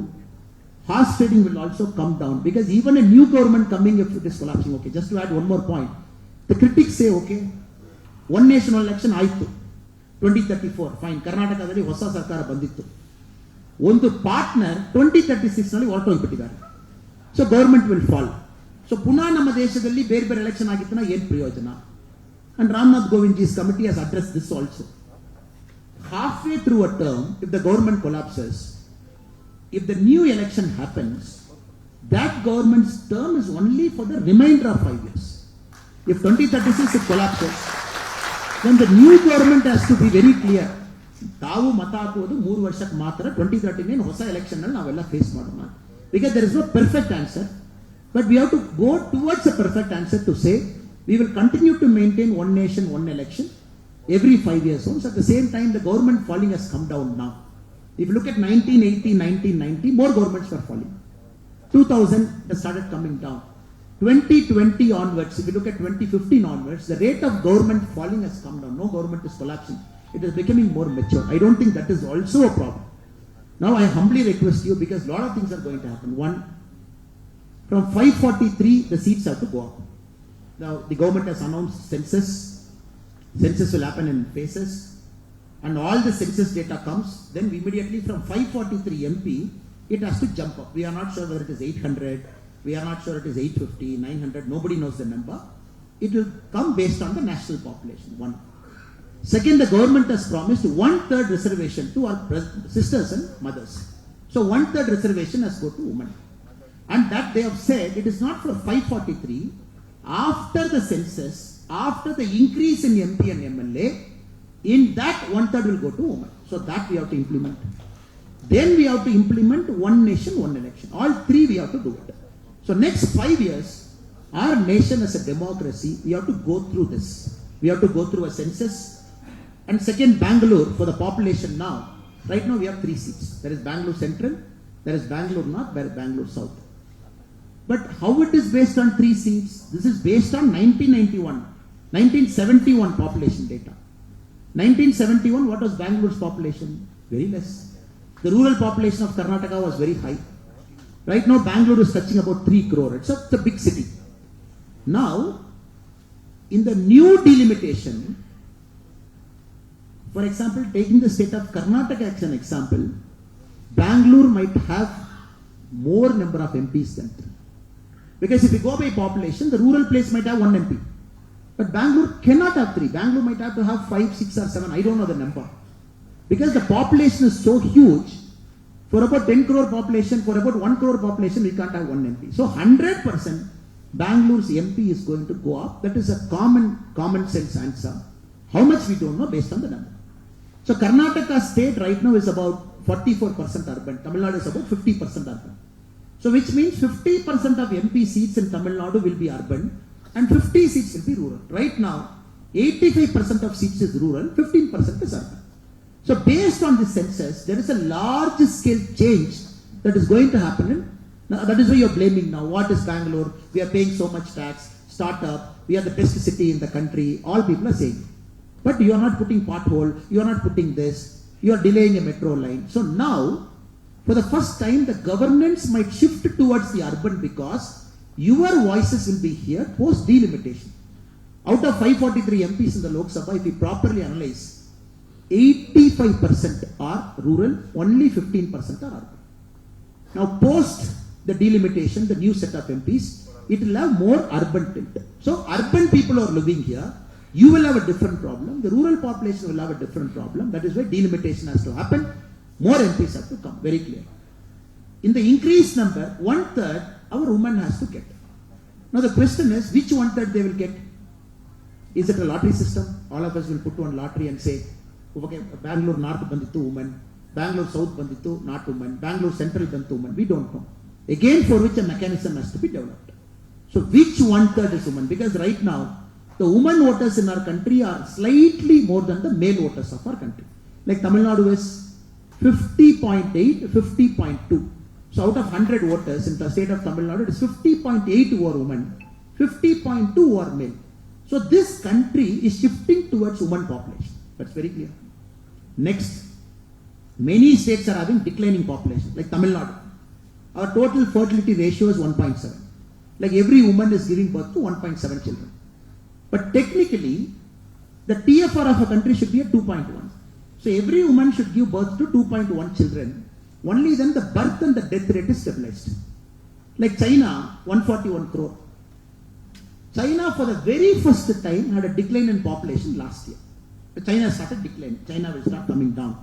Horse trading will also come down because even a new government coming, if it is collapsing, okay, just to add one more point, the critics say, okay, one nation, one election ಆಯಿತು 2034, fine, ಕರ್ನಾಟಕದಲ್ಲಿ ಹೊಸ ಸರ್ಕಾರ ಬಂದಿತ್ತು, ಒಂದು partner 2036 ನಲ್ಲಿ ಹೊರಟೋಗ್ಬಿಟ್ಟಿದ್ದಾರೆ. So government will fall. So ಪುನಃ ನಮ್ಮ ದೇಶದಲ್ಲಿ ಬೇರೆ ಬೇರೆ ಎಲೆಕ್ಷನ್ ಆಗಿತ್ತನ ಏನು ಪ್ರಯೋಜನ? And Ramnath Govindji's committee has addressed this also. Halfway through a term, if the government collapses, if the new election happens, that government's term is only for the remainder of 5 years. If 2036 it collapses, then the new government has to be very clear. ತಾವು ಮತ ಹಾಕುವುದು 3 ವರ್ಷಕ್ಕೆ ಮಾತ್ರ, 2039 ಹೊಸ election ನಲ್ಲಿ ನಾವೆಲ್ಲ face ಮಾಡೋಣ. Because there is no perfect answer, but we have to go towards a perfect answer to say we will continue to maintain one nation, one election every 5 years once. At the same time, the government falling has come down now. If you look at 1980, 1990, more governments were falling. 2000 has started coming down. 2020 onwards, if you look at 2015 onwards, the rate of government falling has come down. No government is collapsing. It is becoming more mature. I don't think that is also a problem. Now I humbly request you, because a lot of things are going to happen. One, from 543, the seats have to go up. Now the government has announced census. Census will happen in phases. And all the census data comes, then immediately from 543 MP, it has to jump up. We are not sure whether it is 800, we are not sure it is 850, 900, nobody knows the number. It will come based on the national population, one. Second, the government has promised 1/3 reservation to our sisters and mothers. So 1/3 reservation has go to women. And that they have said, it is not for 543, After the census, after the increase in MP and MLA, in that 1/3 will go to women. So that we have to implement. Then we have to implement one nation, one election. All three we have to do it. So next 5 years, our nation as a democracy, we have to go through this. We have to go through a census. And second, Bangalore, for the population now, right now we have 3 seats. There is Bangalore Central, there is Bangalore North, there is Bangalore South. But how it is based on 3 seats? This is based on 1971 population data. 1971, what was Bangalore's population? Very less. The rural population of Karnataka was very high. Right now, Bangalore is touching about 3 crore. It's a big city. Now, in the new delimitation, for example, taking the state of Karnataka as an example, Bangalore might have more number of MPs than 3. Because if you go by population, the rural place might have 1 MP. But Bangalore cannot have 3. Bangalore might have to have 5, 6 or 7. I don't know the number. Because the population is so huge, for about 10 crore population, for about 1 crore population, we can't have 1 MP. So 100% Bangalore's MP is going to go up. That is a common sense answer. How much we don't know based on the number. So Karnataka state right now is about 44% urban. Tamil Nadu is about 50% urban. So which means 50% of MP seats in Tamil Nadu will be urban and 50 seats will be rural. Right now, 85% of seats is rural, 15% is urban. So based on this census, there is a large scale change that is going to happen. Now, that is why you are blaming now. What is Bangalore? We are paying so much tax. Startup. We are the best city in the country. All people are saying. But you are not putting pothole. You are not putting this. You are delaying a metro line. So now, for the first time, the governance might shift towards the urban because your voices will be here post delimitation. Out of 543 MPs in the Lok Sabha, if we properly analyze, 85% are rural, only 15% are urban. Now, post the delimitation, the new set of MPs, it will have more urban tilt. So, urban people are living here. You will have a different problem. The rural population will have a different problem. That is why delimitation has to happen. More MPs have to come. Very clear. In the increased number, 1/3 our women has to get. Now, the question is, which 1/3 they will get? Is it a lottery system? All of us will put one lottery and say, okay, Bangalore North bandittu women, Bangalore South bandittu not women, Bangalore Central bandittu women. We don't know. Again, for which a mechanism has to be developed. So, which 1/3 is women? Because right now, the women voters in our country are slightly more than the male voters of our country. Like Tamil Nadu is 50.8, 50.2. So, out of 100 voters in the state of Tamil Nadu, it is 50.8 who are women, 50.2 who are male. So, this country is shifting towards women population. That's very clear. Next, many states are having declining population, like Tamil Nadu. Our total fertility ratio is 1.7. Like every woman is giving birth to 1.7 children. But technically, the TFR of a country should be at 2.1. So every woman should give birth to 2.1 children. Only then the birth and the death rate is stabilized. Like China, 141 crore. China for the very first time had a decline in population last year. China started declining. China will start coming down.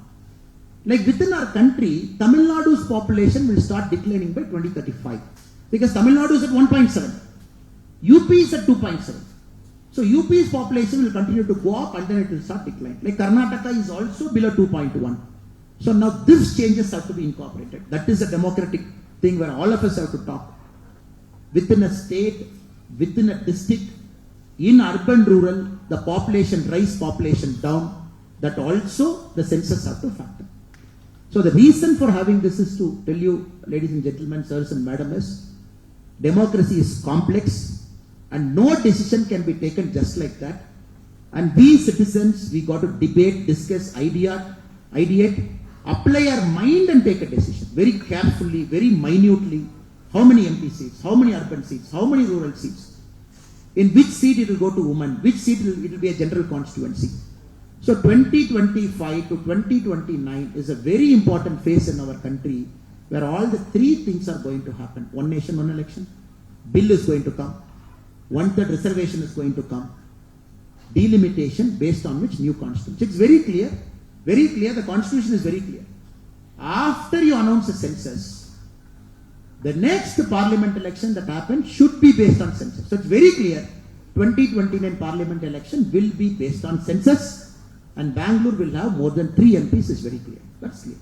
Like within our country, Tamil Nadu's population will start declining by 2035. Because Tamil Nadu is at 1.7. UP is at 2.7. So UP's population will continue to go up and then it will start declining. Like Karnataka is also below 2.1. So now these changes have to be incorporated. That is a democratic thing where all of us have to talk. Within a state, within a district, in urban, rural, the population rise, population down. That also the census have to factor. So the reason for having this is to tell you, ladies and gentlemen, sirs and madam, is democracy is complex and no decision can be taken just like that. And we citizens, we got to debate, discuss, ideate, apply our mind and take a decision very carefully, very minutely. How many MP seats, how many urban seats, how many rural seats, in which seat it will go to women, which seat it will be a general constituency. So 2025 to 2029 is a very important phase in our country where all the 3 things are going to happen. One nation, one election. Bill is going to come. 1/3 reservation is going to come. Delimitation based on which new constitution. It's very clear. The constitution is very clear. After you announce a census, The next parliament election that happens should be based on census. So it's very clear, 2029 parliament election will be based on census, and Bangalore will have more than 3 MPs is very clear. That's clear.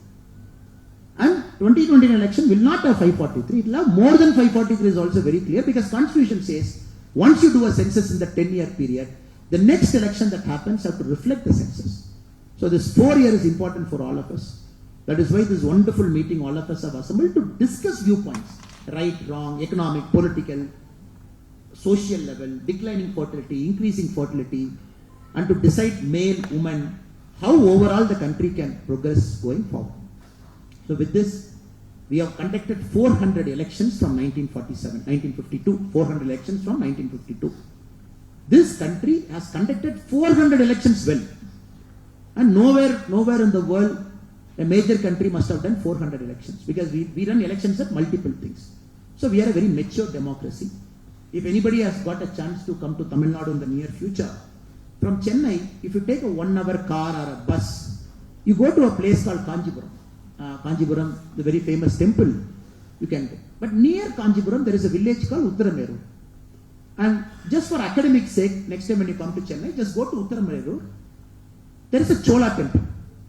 And 2029 election will not have 543, it will have more than 543 is also very clear, because constitution says once you do a census in the 10-year period, the next election that happens have to reflect the census. So this 4 year is important for all of us. That is why this wonderful meeting all of us have assembled to discuss viewpoints, right, wrong, economic, political, social level, declining fertility, increasing fertility, and to decide male, woman, how overall the country can progress going forward. So with this, we have conducted 400 elections from 1952, 400 elections from 1952. This country has conducted 400 elections well. And nowhere in the world, a major country must have done 400 elections, because we run elections at multiple things. So we are a very mature democracy. If anybody has got a chance to come to Tamil Nadu in the near future, from Chennai, if you take a 1 hour car or a bus, you go to a place called Kanjipuram. Kanjipuram, the very famous temple, you can go. But near Kanjipuram, there is a village called Uttarameru. And just for academic sake, next time when you come to Chennai, just go to Uttarameru. There is a Chola temple,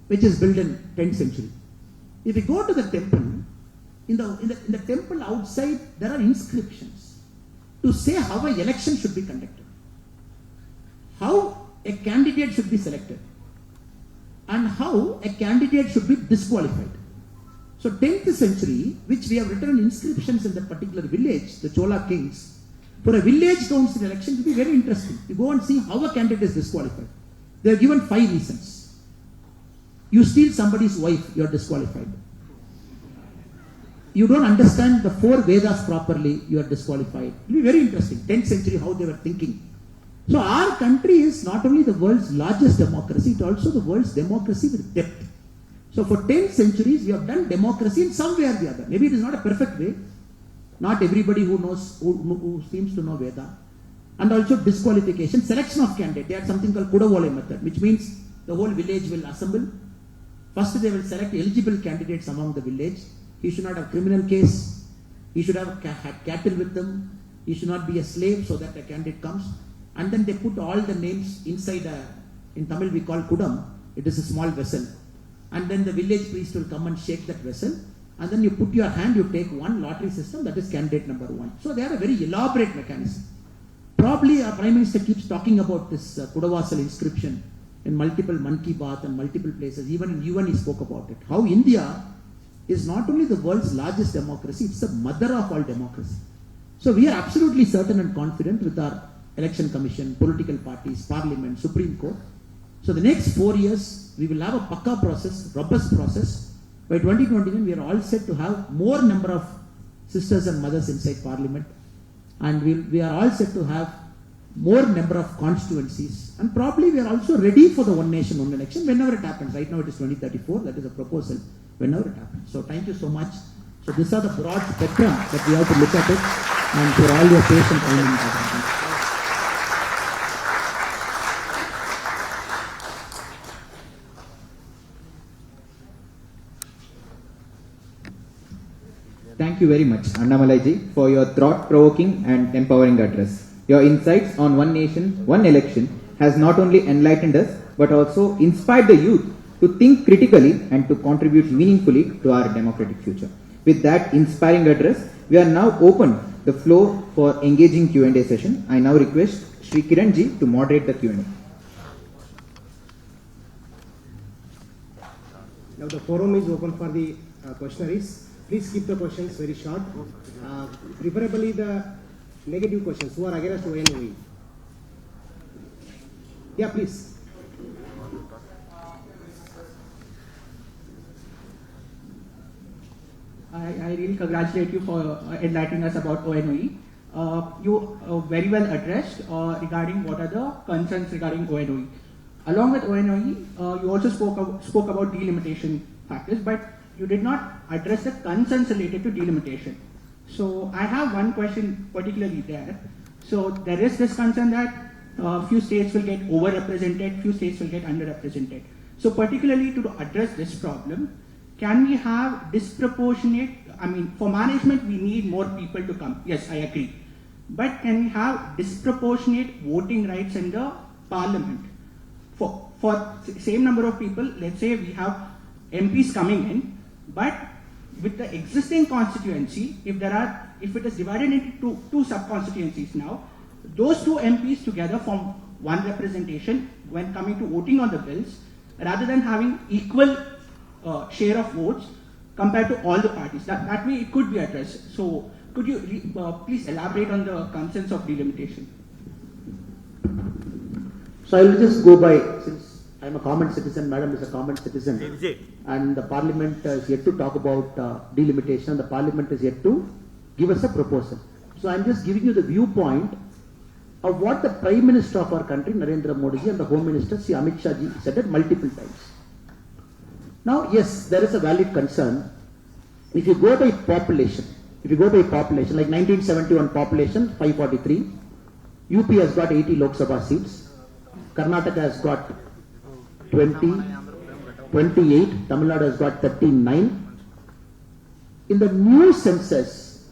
which is built in 10th century. If you go to the temple, in the temple outside, there are inscriptions to say how an election should be conducted, how a candidate should be selected, and how a candidate should be disqualified. So 10th century, which we have written inscriptions in that particular village, the Chola kings, for a village council election, it will be very interesting. You go and see how a candidate is disqualified. They are given 5 reasons. You steal somebody's wife, you are disqualified. You don't understand the 4 Vedas properly, you are disqualified. It will be very interesting. 10th century, how they were thinking. So our country is not only the world's largest democracy, it also the world's democracy with depth. So for 10 centuries, we have done democracy in some way or the other. Maybe it is not a perfect way. Not everybody who seems to know Veda. And also disqualification, selection of candidate. They had something called Kudavole method, which means the whole village will assemble. First they will select eligible candidates among the village. He should not have criminal case. He should have had cattle with them. He should not be a slave, so that a candidate comes. And then they put all the names inside in Tamil we call Kudam. It is a small vessel. And then the village priest will come and shake that vessel. And then you put your hand, you take one lottery system, that is candidate number 1. So they have a very elaborate mechanism. Probably our Prime Minister keeps talking about this Kudavasal inscription in multiple Man Ki Baat and multiple places. Even in UN he spoke about it. How India is not only the world's largest democracy, it's the mother of all democracy. So we are absolutely certain and confident with our election commission, political parties, parliament, Supreme Court. So the next 4 years, we will have a pakka process, robust process. By 2029, we are all set to have more number of sisters and mothers inside parliament. And we are all set to have more number of constituencies. And probably we are also ready for the one nation, one election whenever it happens. Right now it is 2034, that is a proposal, whenever it happens. So thank you so much. So these are the broad spectrum that we have to look at it. And for all your patient time. Thank you very much, Annamalai ji, for your thought-provoking and empowering address. Your insights on one nation, one election has not only enlightened us, but also inspired the youth to think critically and to contribute meaningfully to our democratic future. With that inspiring address, we are now open the floor for engaging Q&A session. I now request Shri Kiran ji to moderate the Q&A. Now the forum is open for the questionnaires. Please keep the questions very short, preferably the negative questions who are against ONOE. Yeah, please. I really congratulate you for enlightening us about ONOE. You very well addressed regarding what are the concerns regarding ONOE. Along with ONOE, you also spoke about delimitation factors, but you did not address the concerns related to delimitation. So I have one question particularly there. So there is this concern that few states will get overrepresented, few states will get underrepresented. So particularly to address this problem, can we have disproportionate I mean, for management, we need more people to come. Yes, I agree. But can we have disproportionate voting rights in the parliament? For same number of people, let's say we have MPs coming in, but with the existing constituency, if it is divided into two sub-constituencies now, those two MPs together form one representation when coming to voting on the bills, rather than having equal share of votes compared to all the parties. That way it could be addressed. So could you please elaborate on the concerns of delimitation? So I will just go by, since I am a common citizen, Madam is a common citizen, and the Parliament is yet to talk about delimitation, the Parliament is yet to give us a proposal. So I am just giving you the viewpoint of what the Prime Minister of our country, Narendra Modi ji, and the Home Minister, Sri Amit Shah ji, said it multiple times. Now, yes, there is a valid concern. If you go by population, like 1971 population, 543, UP has got 80 Lok Sabha seats, Karnataka has got 28, Tamil Nadu has got 39. In the new census,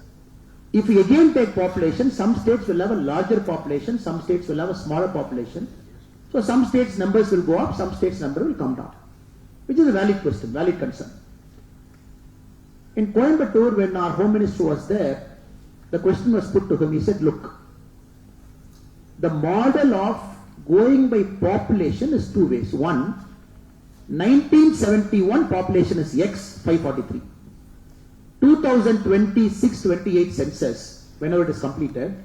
if we again take population, some states will have a larger population, some states will have a smaller population. So some states numbers will go up, some states number will come down, which is a valid question, valid concern. In Coimbatore, when our Home Minister was there, the question was put to him. He said, look, the model of going by population is two ways. One, 1971 population is X, 543. 2026-28 census, whenever it is completed,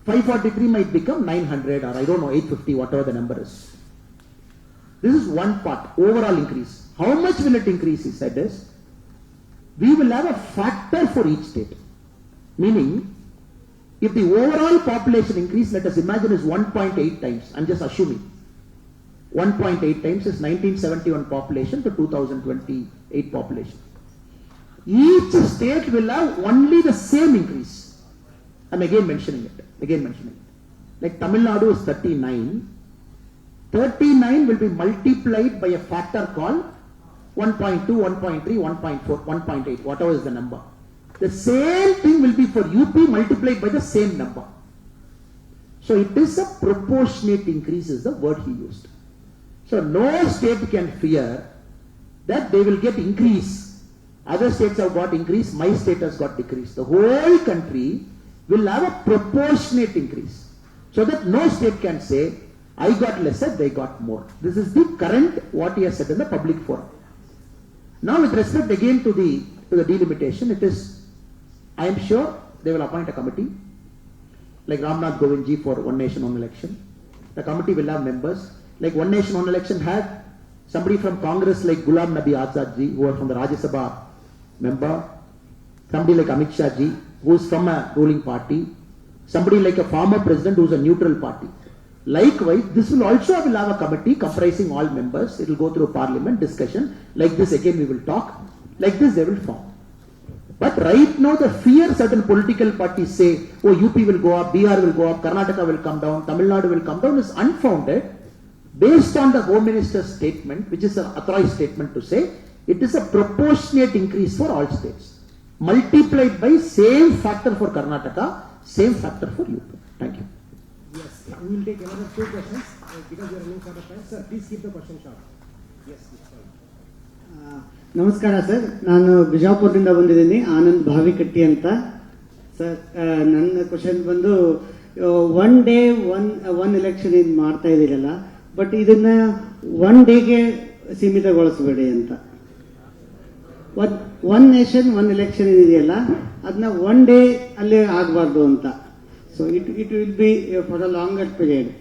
543 might become 900 or I don't know, 850, whatever the number is. This is one part, overall increase. How much will it increase, he said is, we will have a factor for each state. Meaning, if the overall population increase, let us imagine is 1.8 times, I'm just assuming. 1.8 times is 1971 population to 2028 population. Each state will have only the same increase. I'm again mentioning it. Like Tamil Nadu is 39. 39 will be multiplied by a factor called 1.2, 1.3, 1.4, 1.8, whatever is the number. The same thing will be for UP multiplied by the same number. So it is a proportionate increase is the word he used. So no state can fear that they will get increase. Other states have got increase, my state has got decrease. The whole country will have a proportionate increase. So that no state can say, I got lesser, they got more. This is the current what he has said in the public forum. Now with respect again to the delimitation, it is, I am sure they will appoint a committee like Ramnath Govindji for One Nation One Election. The committee will have members. Like One Nation One Election had somebody from Congress like Ghulam Nabi Azad ji, who was from the Rajya Sabha member, somebody like Amit Shah ji, who is from a ruling party, somebody like a former president who is a neutral party. Likewise, this will also have a committee comprising all members. It will go through parliament discussion. Like this again we will talk. Like this they will form. But right now the fear certain political parties say, oh UP will go up, BR will go up, Karnataka will come down, Tamil Nadu will come down is unfounded based on the Home Minister's statement, which is an authorized statement to say it is a proportionate increase for all states. Multiplied by same factor for Karnataka, same factor for UP. Thank you. Yes, we will take another 2 questions because we are running out of time. Sir, please keep the question short. Yes, please. ನಮಸ್ಕಾರ sir, ನಾನು ಬಿಜಾಪುರದಿಂದ ಬಂದಿದ್ದೀನಿ, ಆನಂದ್ ಭಾವಿಕಟ್ಟಿ ಅಂತ. Sir, ನನ್ನ question ಬಂದು one day one election ಇದು ಮಾಡ್ತಾ ಇದ್ದೀರಲ್ಲ, but ಇದನ್ನ ಒನ್ ಡೇಗೆ ಸೀಮಿತಗೊಳಿಸಬೇಡಿ ಅಂತ. ಒನ್ ನೇಷನ್ ಒನ್ ಎಲೆಕ್ಷನ್ ಇದೆಯಲ್ಲ, ಅದನ್ನ ಒನ್ ಡೇ ಅಲ್ಲೇ ಆಗಬಾರ್ದು ಅಂತ. So it will be for a longer period.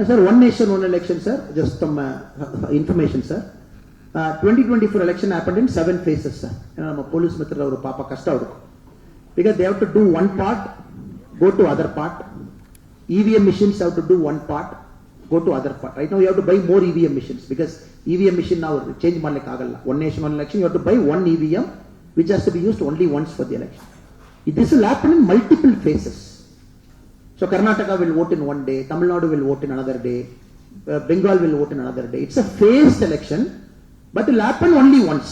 Sir, One Nation One Election, sir, just some information, sir. 2024 election happened in 7 phases, sir. Police mitra avaru papa kashta avudu, because they have to do one part, go to other part. EVM machines have to do one part, go to other part. Right now you have to buy more EVM machines because EVM machine now change ಮಾಡಲಿಕ್ಕೆ ಆಗಲ್ಲ. One Nation One Election, you have to buy one EVM which has to be used only once for the election. This will happen in multiple phases. So Karnataka will vote in one day, Tamil Nadu will vote in another day, Bengal will vote in another day. It's a phased election, but it will happen only once.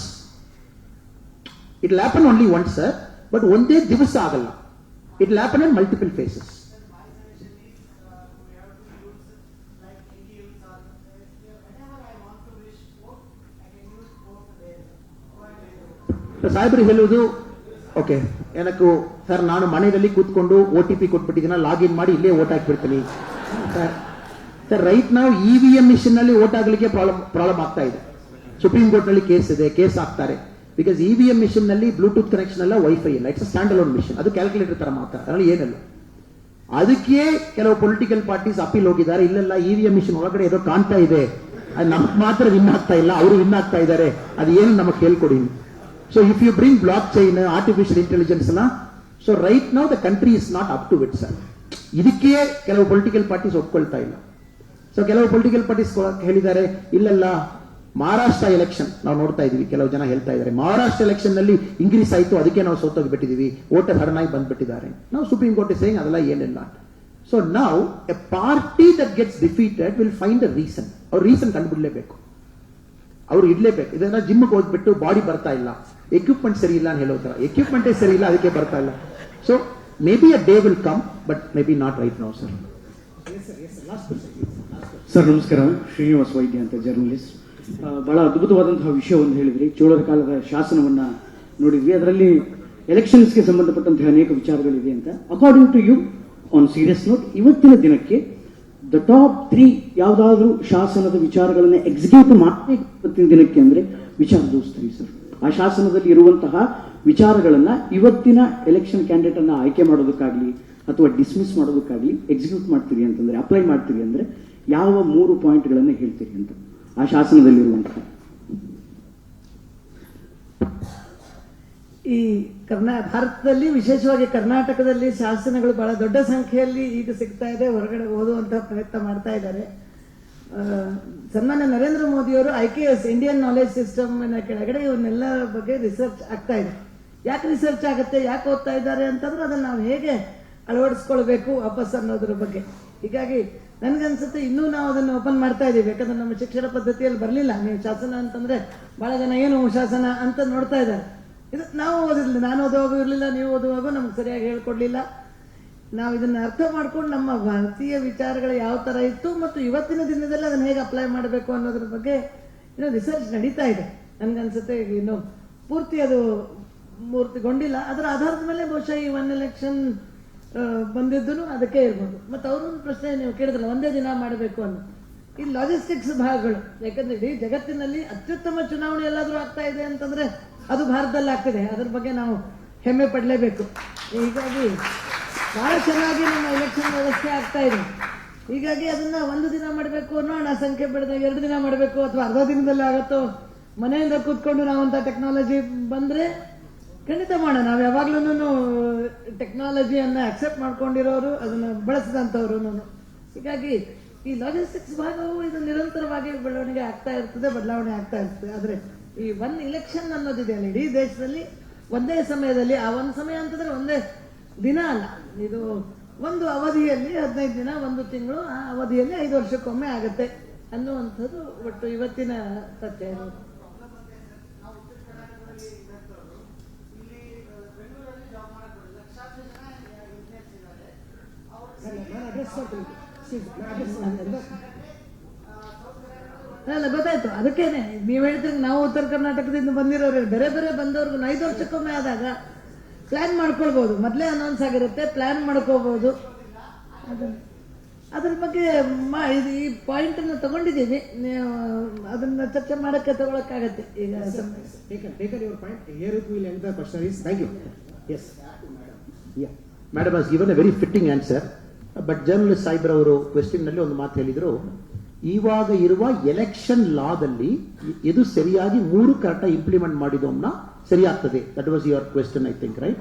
It will happen only once, sir, but ಒಂದೇ ದಿವಸ ಆಗಲ್ಲ. It will happen in multiple phases. ಸಾಹೇಬ್ರು ಹೇಳುವುದು okay ಏನಕ್ಕೂ sir ನಾನು ಮನೆಯಲ್ಲಿ ಕೂತ್ಕೊಂಡು OTP ಕೊಟ್ಬಿಟ್ಟಿದ್ದೀನ, login ಮಾಡಿ ಇಲ್ಲೇ ಓಟ್ ಹಾಕ್ಬಿಡ್ತೀನಿ ಸರ್. ರೈಟ್ ನಾವು EVM ಮಿಷನ್ ನಲ್ಲಿ ಓಟ್ ಆಗಲಿಕ್ಕೆ ಪ್ರಾಬ್ಲಮ್ ಆಗ್ತಾ ಇದೆ. ಸುಪ್ರೀಂ ಕೋರ್ಟ್ ನಲ್ಲಿ ಕೇಸ್ ಇದೆ, ಕೇಸ್ ಹಾಕ್ತಾರೆ. ಬಿಕಾಸ್ EVM ಮಿಷನ್ ನಲ್ಲಿ ಬ್ಲೂಟೂತ್ ಕನೆಕ್ಷನ್ ಅಲ್ಲ, ವೈಫೈ ಇಲ್ಲ, ಇಟ್ಸ್ ಸ್ಟ್ಯಾಂಡ್ ಅಲೋನ್ ಮಿಷನ್, ಅದು ಕ್ಯಾಲ್ಕುಲೇಟರ್ ತರ ಮಾತ್ರ, ಅದರಲ್ಲಿ ಏನಲ್ಲ. ಅದಕ್ಕೆ ಕೆಲವು ಪೊಲಿಟಿಕಲ್ ಪಾರ್ಟೀಸ್ ಅಪೀಲ್ ಹೋಗಿದ್ದಾರೆ, ಇಲ್ಲೆಲ್ಲ EVM ಮಿಷನ್ ಒಳಗಡೆ ಏನೋ ಕಾಣ್ತಾ ಇದೆ, ಅದು ನಮ್ಗೆ ಮಾತ್ರ ವಿನ್ ಆಗ್ತಾ ಇಲ್ಲ, ಅವರು ವಿನ್ ಆಗ್ತಾ ಇದ್ದಾರೆ, ಅದು ಏನು ನಮಗೆ ಹೇಳ್ಕೊಡಿ. So if you bring blockchain, artificial intelligence, so right now the country is not up to it, sir. ಇದಕ್ಕೆ ಕೆಲವು ಪೊಲಿಟಿಕಲ್ ಪಾರ್ಟೀಸ್ ಒಪ್ಕೊಳ್ತಾ ಇಲ್ಲ. ಸೊ ಕೆಲವು ಪೊಲಿಟಿಕಲ್ ಪಾರ್ಟೀಸ್ ಹೇಳಿದ್ದಾರೆ, ಇಲ್ಲೆಲ್ಲ ಮಹಾರಾಷ್ಟ್ರ ಎಲೆಕ್ಷನ್ ನಾವು ನೋಡ್ತಾ ಇದೀವಿ, ಕೆಲವು ಜನ ಹೇಳ್ತಾ ಇದ್ದಾರೆ ಮಹಾರಾಷ್ಟ್ರ ಎಲೆಕ್ಷನ್ ನಲ್ಲಿ ಇಂಕ್ರೀಸ್ ಆಯ್ತು, ಅದಕ್ಕೆ ನಾವು ಸೋತೋಗ್ಬಿಟ್ಟಿದೀವಿ, ವೋಟರ್ ಹರನಾಗಿ ಬಂದ್ಬಿಟ್ಟಿದ್ದಾರೆ. ನಾವು ಸುಪ್ರೀಂ ಕೋರ್ಟ್ ಇಸ್ ಸೇಯಿಂಗ್ ಅದೆಲ್ಲ ಏನಿಲ್ಲ. ಸೊ ನಾವು A party that gets defeated will find a reason. ಅವ್ರ ರೀಸನ್ ಕಂಡುಬಿಡ್ಲೇಬೇಕು, ಅವ್ರು ಇಡ್ಲೇಬೇಕು. ಇದನ್ನ ಜಿಮ್ಗೆ ಹೋಗ್ಬಿಟ್ಟು ಬಾಡಿ ಬರ್ತಾ ಇಲ್ಲ, ಎಕ್ವಿಪ್ಮೆಂಟ್ ಸರಿ ಇಲ್ಲ ಅಂತ ಹೇಳೋತರ, ಎಕ್ವಿಪ್ಮೆಂಟೇ ಸರಿ ಇಲ್ಲ ಅದಕ್ಕೆ ಬರ್ತಾ ಇಲ್ಲ. So may be a day will come, but may be not right now, sir. Sir ನಮಸ್ಕಾರ, ಶ್ರೀನಿವಾಸ್ ವೈದ್ಯ ಅಂತ, ಜರ್ನಲಿಸ್ಟ್. ಬಹಳ ಅದ್ಭುತವಾದಂತಹ ವಿಷಯವನ್ನು ಹೇಳಿದ್ರಿ. ಚೋಳರ ಕಾಲದ ಶಾಸನವನ್ನ ನೋಡಿದ್ವಿ, ಅದರಲ್ಲಿ ಎಲೆಕ್ಷನ್ಸ್ಗೆ ಸಂಬಂಧಪಟ್ಟಂತಹ ಅನೇಕ ವಿಚಾರಗಳಿವೆ ಅಂತ. According to you, on serious note, ಇವತ್ತಿನ ದಿನಕ್ಕೆ ದ ಟಾಪ್ 3 ಯಾವುದಾದ್ರೂ ಶಾಸನದ ವಿಚಾರಗಳನ್ನ ಎಕ್ಸಿಕ್ಯೂಟ್ ಮಾಡಬೇಕು ಇವತ್ತಿನ ದಿನಕ್ಕೆ ಅಂದ್ರೆ ವಿಚಾರ ದೋಸ್ತ್ರಿ ಸರ್. ಆ ಶಾಸನದಲ್ಲಿ ಇರುವಂತಹ ವಿಚಾರಗಳನ್ನ ಇವತ್ತಿನ ಎಲೆಕ್ಷನ್ ಕ್ಯಾಂಡಿಡೇಟ್ ಅನ್ನ ಆಯ್ಕೆ ಮಾಡೋದಕ್ಕಾಗ್ಲಿ ಅಥವಾ ಡಿಸ್ಮಿಸ್ ಮಾಡೋದಕ್ಕಾಗ್ಲಿ ಎಕ್ಸಿಕ್ಯೂಟ್ ಮಾಡ್ತೀರಿ ಅಂತಂದ್ರೆ, ಅಪ್ಲೈ ಮಾಡ್ತೀರಿ ಅಂದ್ರೆ ಯಾವ 3 ಪಾಯಿಂಟ್ಗಳನ್ನ ಹೇಳ್ತೀರಿ ಅಂತ ಆ ಶಾಸನದಲ್ಲಿರುವಂತಹ? ಈ ಭಾರತದಲ್ಲಿ ವಿಶೇಷವಾಗಿ ಕರ್ನಾಟಕದಲ್ಲಿ ಶಾಸನಗಳು ಬಹಳ ದೊಡ್ಡ ಸಂಖ್ಯೆಯಲ್ಲಿ ಈಗ ಸಿಗ್ತಾ ಇದೆ, ಹೊರಗಡೆ ಓದುವಂತಹ ಪ್ರಯತ್ನ ಮಾಡ್ತಾ ಇದ್ದಾರೆ. ಸನ್ಮಾನ್ಯ ನರೇಂದ್ರ ಮೋದಿಯವರು IKS ಇಂಡಿಯನ್ ನಾಲೆಜ್ ಸಿಸ್ಟಮ್ ಕೆಳಗಡೆ ಇವನ್ನೆಲ್ಲ ಬಗ್ಗೆ ರಿಸರ್ಚ್ ಆಗ್ತಾ ಇದೆ. ಯಾಕೆ ರಿಸರ್ಚ್ ಆಗುತ್ತೆ, ಯಾಕೆ ಓದ್ತಾ ಇದ್ದಾರೆ ಅಂತಂದ್ರೆ ಅದನ್ನ ನಾವು ಹೇಗೆ ಅಳವಡಿಸ್ಕೊಳ್ಬೇಕು ವಾಪಸ್ ಅನ್ನೋದ್ರ ಬಗ್ಗೆ. ಹೀಗಾಗಿ ನನ್ಗನ್ಸುತ್ತೆ ಇನ್ನೂ ನಾವು ಅದನ್ನು ಓಪನ್ ಮಾಡ್ತಾ ಇದೀವಿ, ಯಾಕಂದ್ರೆ ನಮ್ಮ ಶಿಕ್ಷಣ ಪದ್ಧತಿಯಲ್ಲಿ ಬರಲಿಲ್ಲ. ನೀವು ಶಾಸನ ಅಂತಂದ್ರೆ ಬಹಳ ಜನ ಏನು ಶಾಸನ ಅಂತ ನೋಡ್ತಾ ಇದ್ದಾರೆ. ಇದು ನಾವು ಓದಿರ್ಲಿಲ್ಲ, ನಾನು ಓದುವಾಗ ಇರಲಿಲ್ಲ, ನೀವು ಓದುವಾಗ ನಮ್ಗೆ ಸರಿಯಾಗಿ ಹೇಳ್ಕೊಡ್ಲಿಲ್ಲ. ನಾವು ಇದನ್ನ ಅರ್ಥ ಮಾಡ್ಕೊಂಡು ನಮ್ಮ ಭಾರತೀಯ ವಿಚಾರಗಳು ಯಾವ ತರ ಇತ್ತು ಮತ್ತು ಇವತ್ತಿನ ದಿನದಲ್ಲಿ ಅದನ್ನ ಹೇಗೆ ಅಪ್ಲೈ ಮಾಡಬೇಕು ಅನ್ನೋದ್ರ ಬಗ್ಗೆ ಇನ್ನೂ ರಿಸರ್ಚ್ ನಡೀತಾ ಇದೆ. ನನ್ಗನ್ಸುತ್ತೆ ಇನ್ನು ಪೂರ್ತಿ ಅದು ಮೂರ್ತಿಗೊಂಡಿಲ್ಲ. ಅದರ ಆಧಾರದ ಮೇಲೆ ಬಹುಶಃ ಈ 1 ಎಲೆಕ್ಷನ್ ಬಂದಿದ್ದು ಅದಕ್ಕೆ ಇರ್ಬೋದು. ಮತ್ತೆ ಅವ್ರೊಂದು ಪ್ರಶ್ನೆ ನೀವು ಕೇಳಿದ್ರಲ್ಲ, ಒಂದೇ ದಿನ ಮಾಡಬೇಕು ಅನ್ನೋ ಈ ಲಾಜಿಸ್ಟಿಕ್ಸ್ ಭಾಗಗಳು. ಯಾಕಂದ್ರೆ ಇಡೀ ಜಗತ್ತಿನಲ್ಲಿ ಅತ್ಯುತ್ತಮ ಚುನಾವಣೆ ಎಲ್ಲಾದ್ರೂ ಆಗ್ತಾ ಇದೆ ಅಂತಂದ್ರೆ ಅದು ಭಾರತದಲ್ಲಿ ಆಗ್ತಿದೆ, ಅದ್ರ ಬಗ್ಗೆ ನಾವು ಹೆಮ್ಮೆ ಪಡಲೇಬೇಕು. ಹೀಗಾಗಿ ಬಹಳ ಚೆನ್ನಾಗಿ ನಮ್ಮ ಎಲೆಕ್ಷನ್ ವ್ಯವಸ್ಥೆ ಆಗ್ತಾ ಇದೆ. ಹೀಗಾಗಿ ಅದನ್ನ 1 ದಿನ ಮಾಡಬೇಕು ಅನ್ನೋ ಸಂಖ್ಯೆ ಬೆಳೆದಾಗ 2 ದಿನ ಮಾಡಬೇಕು ಅಥವಾ ಅರ್ಧ ದಿನದಲ್ಲಿ ಆಗುತ್ತೋ, ಮನೆಯಿಂದ ಕೂತ್ಕೊಂಡು ನಾವಂತ ಟೆಕ್ನಾಲಜಿ ಬಂದ್ರೆ ಖಂಡಿತ ಮಾಡೋಣ. ನಾವು ಯಾವಾಗ್ಲೂ ಟೆಕ್ನಾಲಜಿಯನ್ನ ಅಕ್ಸೆಪ್ಟ್ ಮಾಡ್ಕೊಂಡಿರೋರು, ಅದನ್ನ ಬಳಸಿದಂಥವ್ರು. ಹೀಗಾಗಿ ಈ ಲಾಜಿಸ್ಟಿಕ್ಸ್ ಭಾಗವು ಇದು ನಿರಂತರವಾಗಿ ಬೆಳವಣಿಗೆ ಆಗ್ತಾ ಇರ್ತದೆ, ಬದಲಾವಣೆ ಆಗ್ತಾ ಇರ್ತದೆ. ಆದ್ರೆ ಈ 1 ಎಲೆಕ್ಷನ್ ಅನ್ನೋದಿದೆಯಲ್ಲ ಇಡೀ ದೇಶದಲ್ಲಿ ಒಂದೇ ಸಮಯದಲ್ಲಿ, ಆ ಒಂದು ಸಮಯ ಅಂತಂದ್ರೆ ಒಂದೇ ದಿನ ಅಲ್ಲ, ಇದು ಒಂದು ಅವಧಿಯಲ್ಲಿ 15 ದಿನ, 1 ತಿಂಗಳು, ಆ ಅವಧಿಯಲ್ಲಿ 5 ವರ್ಷಕ್ಕೊಮ್ಮೆ ಆಗುತ್ತೆ ಅನ್ನುವಂಥದ್ದು ಒಟ್ಟು ಇವತ್ತಿನ ಸತ್ಯ. ಅಲ್ಲ ಗೊತ್ತಾಯ್ತು, ಅದಕ್ಕೇನೆ ನೀವ್ ಹೇಳ್ತೀರಿ ನಾವು ಉತ್ತರ ಕರ್ನಾಟಕದಿಂದ ಬಂದಿರೋರು, ಬೇರೆ ಬೇರೆ ಬಂದವ್ರಿಗೂ 5 ವರ್ಷಕ್ಕೊಮ್ಮೆ ಆದಾಗ ಪ್ಲಾನ್ ಮಾಡ್ಕೊಳ್ಬಹುದು. ಮೊದಲೇ ಅನೌನ್ಸ್ ಆಗಿರುತ್ತೆ, ಪ್ಲಾನ್ ಮಾಡ್ಕೋಬಹುದು. ಅದ್ರ ಬಗ್ಗೆ ಈ ಪಾಯಿಂಟ್ ಅನ್ನು ತಗೊಂಡಿದ್ದೀವಿ, ಅದನ್ನ ಚರ್ಚೆ ಮಾಡಕ್ಕೆ ತಗೊಳಕ್ಕಾಗತ್ತೆ. ಈಗ madam has given a very fitting answer. But journalist ಸಾಹೇಬ್ರ ಅವರು ಕ್ವೆಶ್ಚನ್ ನಲ್ಲಿ ಒಂದು ಮಾತು ಹೇಳಿದ್ರು, ಇವಾಗ ಇರುವ ಎಲೆಕ್ಷನ್ ಲಾದಲ್ಲಿ ಇದು ಸರಿಯಾಗಿ 3 ಕರೆಕ್ಟ್ ಇಂಪ್ಲಿಮೆಂಟ್ ಮಾಡಿದೋಮ್ನ ಸರಿ ಆಗ್ತದೆ. That was your question, I think, right?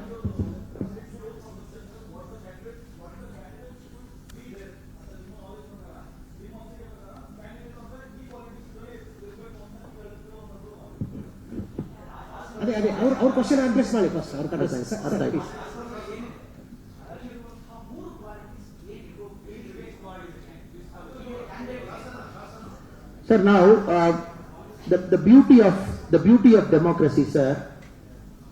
ಅದೇ ಅವ್ರ ಕ್ವಶನ್ ಅಡ್ರೆಸ್ ಮಾಡಿ ಫಸ್ಟ್. ಅರ್ಥ ಆಯ್ತು. Sir, now the beauty of democracy, sir,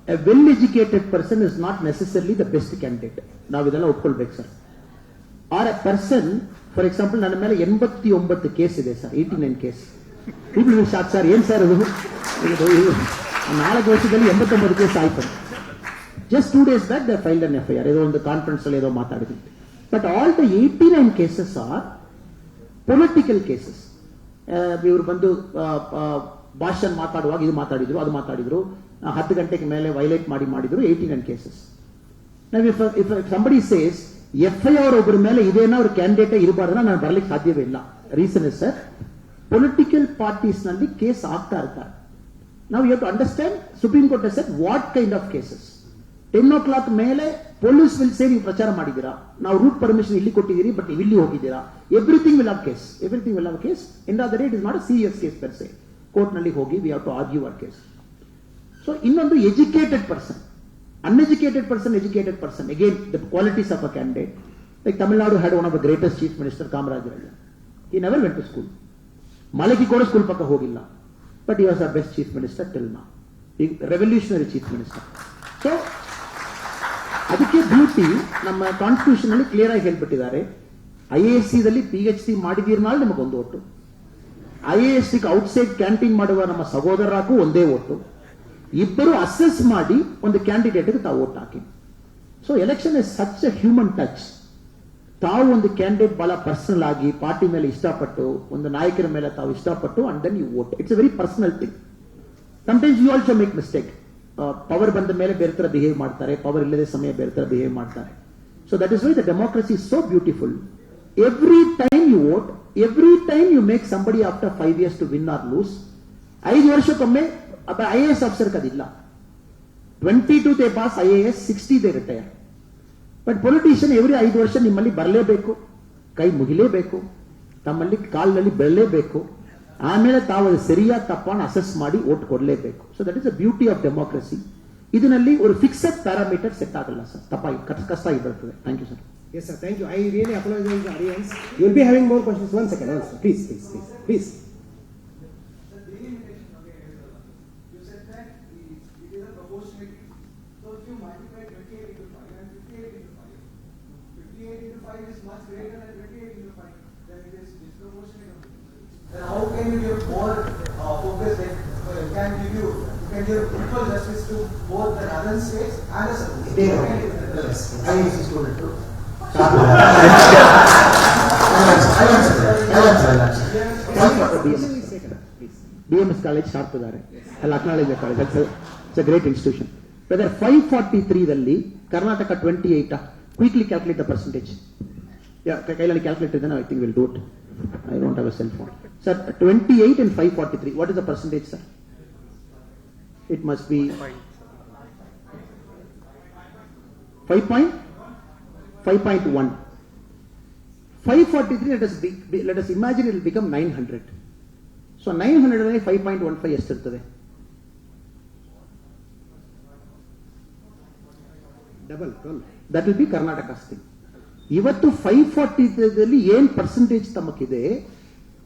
A well-educated person is not necessarily the best candidate. ನಾವು ಇದೆಲ್ಲ ಒಪ್ಕೊಳ್ಬೇಕು sir. Or a person, for example, ನನ್ನ ಮೇಲೆ 89 case ಇದೆ sir, 89 case. People will shock, sir ಏನ್ sir ಅದು, 4 ವರ್ಷದಲ್ಲಿ 89 ಕೇಸ್ ಆಯ್ತು. Just 2 days back they filed an FIR. ಏನೋ ಒಂದು ಕಾನ್ಫರೆನ್ಸ್ ಅಲ್ಲಿ ಏನೋ ಮಾತಾಡಿದ್ರು. But all the 89 cases are political cases. ಇವರು ಬಂದು ಭಾಷಣ ಮಾತಾಡುವಾಗ ಇದು ಮಾತಾಡಿದ್ರು, ಅದು ಮಾತಾಡಿದ್ರು, 10 ಗಂಟೆಗೆ ಮೇಲೆ ವೈಲೇಟ್ ಮಾಡಿದ್ರು, 89 cases. Now if somebody says FIR ಒಬ್ಬರ ಮೇಲೆ ಇದೇನೋ ಅವ್ರ ಕ್ಯಾಂಡಿಡೇಟ್ ಇರಬಾರ್ದು, ನಾನು ಬರ್ಲಿಕ್ಕೆ ಸಾಧ್ಯವೇ ಇಲ್ಲ. Reason is sir, political parties ನಲ್ಲಿ ಕೇಸ್ ಆಗ್ತಾ ಇರ್ತಾರೆ. ನಾವು you have to understand, Supreme Court has said what kind of cases. 10 o'clock ಮೇಲೆ ಪೊಲೀಸ್ ವಿಲ್ ಸೇ ನೀವು ಪ್ರಚಾರ ಮಾಡಿದ್ದೀರಾ, ನಾವು ರೂಟ್ ಪರ್ಮಿಷನ್ ಇಲ್ಲಿ ಕೊಟ್ಟಿದ್ದೀರಿ, ಬಟ್ ನೀವು ಇಲ್ಲಿ ಹೋಗಿದ್ದೀರಾ, everything will have case, everything will have case. End of the day it is not a serious case per se. Court ನಲ್ಲಿ ಹೋಗಿ we have to argue our case. So ಇನ್ನೊಂದು educated person, uneducated person, educated person, again the qualities of a candidate. Like Tamil Nadu had one of the greatest chief minister, Kamarajaraja. He never went to school. Maliki koda school pakka hogilla, but he was our best chief minister till now. He revolutionary chief minister. So ಅದಕ್ಕೆ beauty ನಮ್ಮ constitution ಅಲ್ಲಿ clear ಆಗಿ ಹೇಳ್ಬಿಟ್ಟಿದ್ದಾರೆ. IASC ದಲ್ಲಿ PhD ಮಾಡಿದೀರ್ನಾಲ್ ನಿಮಗೊಂದು vote, IASC outside canteen ಮಾಡುವ ನಮ್ಮ ಸಹೋದರರಾಗೂ ಒಂದೇ ಓಟು. ಇಬ್ಬರು ಅಸೆಸ್ ಮಾಡಿ ಒಂದು ಕ್ಯಾಂಡಿಡೇಟ್ಗೆ ತಾವು vote hockey. So election is such a human touch. ತಾವು ಒಂದು ಕ್ಯಾಂಡಿಡೇಟ್ ಬಹಳ ಪರ್ಸನಲ್ ಆಗಿ ಪಾರ್ಟಿ ಮೇಲೆ ಇಷ್ಟಪಟ್ಟು, ಒಂದು ನಾಯಕರ ಮೇಲೆ ತಾವು ಇಷ್ಟಪಟ್ಟು, and then you vote. It's a very personal thing. Sometimes you also make mistake. Power ಬಂದ ಮೇಲೆ ಬೇರೆ ತರ ಬಿಹೇವ್ ಮಾಡ್ತಾರೆ, ಪವರ್ ಇಲ್ಲದೆ ಸಮಯ ಬೇರೆ ತರ ಬಿಹೇವ್ ಮಾಡ್ತಾರೆ. So that is why the democracy is so beautiful. Every time you vote, every time you make somebody after 5 years to win or lose. 5 ವರ್ಷಕ್ಕೊಮ್ಮೆ IAS ಆಫೀಸರ್ ಕದಿಲ್ಲ. 22 they pass IAS, 60 they retire. But politician every 5 ವರ್ಷ ನಿಮ್ಮಲ್ಲಿ ಬರಲೇಬೇಕು, ಕೈ ಮುಗಿಲೇಬೇಕು, ತಮ್ಮಲ್ಲಿ ಕಾಲಿನಲ್ಲಿ ಬೆಳಲೇಬೇಕು, ಆಮೇಲೆ ತಾವು ಸರಿಯಾಗಿ ತಪ್ಪನ್ನು ಅಸೆಸ್ ಮಾಡಿ ಓಟ್ ಕೊಡಲೇಬೇಕು. So that is the beauty of democracy. ಇದರಲ್ಲಿ ಒಂದು ಫಿಕ್ಸೆಡ್ ಪ್ಯಾರಾಮೀಟರ್ ಸೆಟ್ ಆಗಲ್ಲ ಸರ್, ಕಷ್ಟ ಆಗಿ ಬರ್ತದೆ. Thank you sir. Yes sir, thank you. I really apologize to the audience. You will be having more questions. One second, please. Then how can you give more focus? You can give equal justice to both the northern states and the southern states. IAS student too. BMS college ಶಾರ್ಪದಾರೆ, ಅಲ್ಲಿ acknowledge college, it's a great institution. Whether 543 ದಲ್ಲಿ Karnataka 28, quickly calculate the percentage. ಕೈಯಲ್ಲಿ calculate ಇದನ್ನ, I think will do it. I don't have a cell phone. Sir, 28 and 543. What is the percentage, sir? It must be 5.1. 543. Let us imagine it will become 900. So 900 and 5.15 ಎಷ್ಟಿರ್ತದೆ? Double. That will be Karnataka's thing. ಇವತ್ತು 540 ಏನ್ percentage ತಮಗಿದೆ,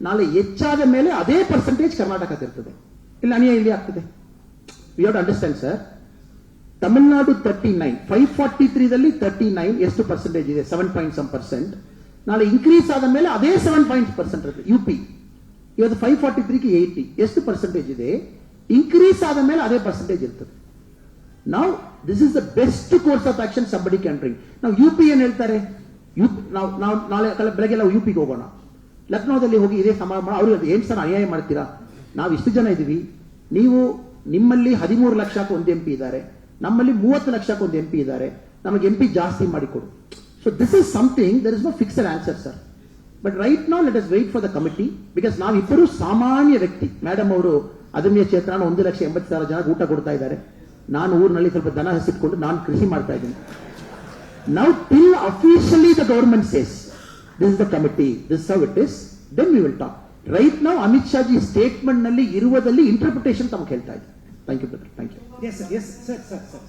ನಾಳೆ ಹೆಚ್ಚಾದ ಮೇಲೆ ಅದೇ percentage ಕರ್ನಾಟಕದ ಇರ್ತದೆ. ಇಲ್ಲ ಅನ್ಯಾಯ ಇಲ್ಲಿ ಆಗ್ತದೆ. You have to understand sir. Tamil Nadu 39, 543 39 ಎಷ್ಟು ಪರ್ಸೆಂಟೇಜ್ ಇದೆ? 7.some%. ನಾಳೆ ಇನ್ಕ್ರೀಸ್ ಆದ ಮೇಲೆ ಅದೇ 7% ಇರ್ತದೆ. UP ಇವತ್ತು 543ಗೆ 80 ಎಷ್ಟು ಪರ್ಸೆಂಟೇಜ್ ಇದೆ? ಇನ್ಕ್ರೀಸ್ ಆದ ಮೇಲೆ ಅದೇ ಪರ್ಸೆಂಟೇಜ್ ಇರ್ತದೆ. ನಾವು this is the best course of action somebody can bring. ನಾವು UP ಏನ್ ಹೇಳ್ತಾರೆ, ನಾವು ನಾಳೆ ಬೆಳಗ್ಗೆ ನಾವು UPಗೆ ಹೋಗೋಣ, ಲಕ್ನೋದಲ್ಲಿ ಹೋಗಿ ಇದೇ ಸಮಾರಂಭ, ಅವ್ರಿಗೆ ಏನ್ ಸರ್ ಅನ್ಯಾಯ ಮಾಡ್ತೀರಾ? ನಾವು ಇಷ್ಟು ಜನ ಇದೀವಿ, ನೀವು ನಿಮ್ಮಲ್ಲಿ 13 ಲಕ್ಷಕ್ಕೆ ಒಂದು MP ಇದ್ದಾರೆ, ನಮ್ಮಲ್ಲಿ 30 ಲಕ್ಷಕ್ಕೆ ಒಂದು MP ಇದ್ದಾರೆ, ನಮಗೆ MP ಜಾಸ್ತಿ ಮಾಡಿಕೊಡು. So this is something, there is no fixed answer sir. But right now let us wait for the committee, because ನಾವಿಬ್ಬರು ಸಾಮಾನ್ಯ ವ್ಯಕ್ತಿ. ಮೇಡಮ್ ಅವರು ಅದಮ್ಯ ಕ್ಷೇತ್ರ 1,80,000 ಜನ ಊಟ ಕೊಡ್ತಾ ಇದ್ದಾರೆ. ನಾನು ಊರಿನಲ್ಲಿ ಸ್ವಲ್ಪ ದನ ಹಸಿಟ್ಕೊಂಡು ನಾನು ಕೃಷಿ ಮಾಡ್ತಾ ಇದ್ದೀನಿ. Now till officially the government says this is the committee, this is how it is, then we will talk. Right now Amit Shah ji statement nalli iruvaದಲ್ಲಿ interpretation ತಮಗೆ ಹೇಳ್ತಾ ಇದೆ. Thank you brother. Thank you. Yes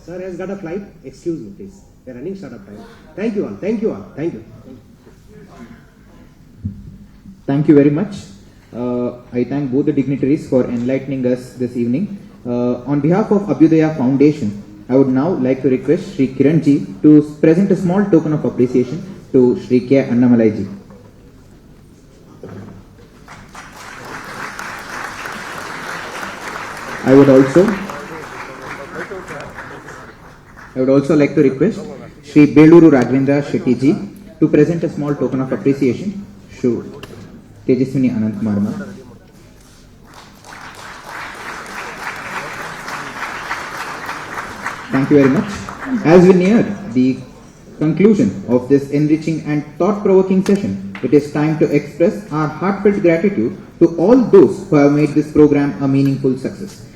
sir has got a flight. Excuse me please, we are running short of time. Thank you all. Thank you very much. I thank both the dignitaries for enlightening us this evening. On behalf of Abhyudaya Foundation, I would now like to request Shri Kiran ji to present a small token of appreciation to Shri K. Annamalai ji. I would also like to request Shri Beluru Raghavendra Shetty ji to present a small token of appreciation to Tejaswini Anantkumar ma'am. Thank you very much. As we near the conclusion of this enriching and thought-provoking session, it is time to express our heartfelt gratitude to all those who have made this program a meaningful success.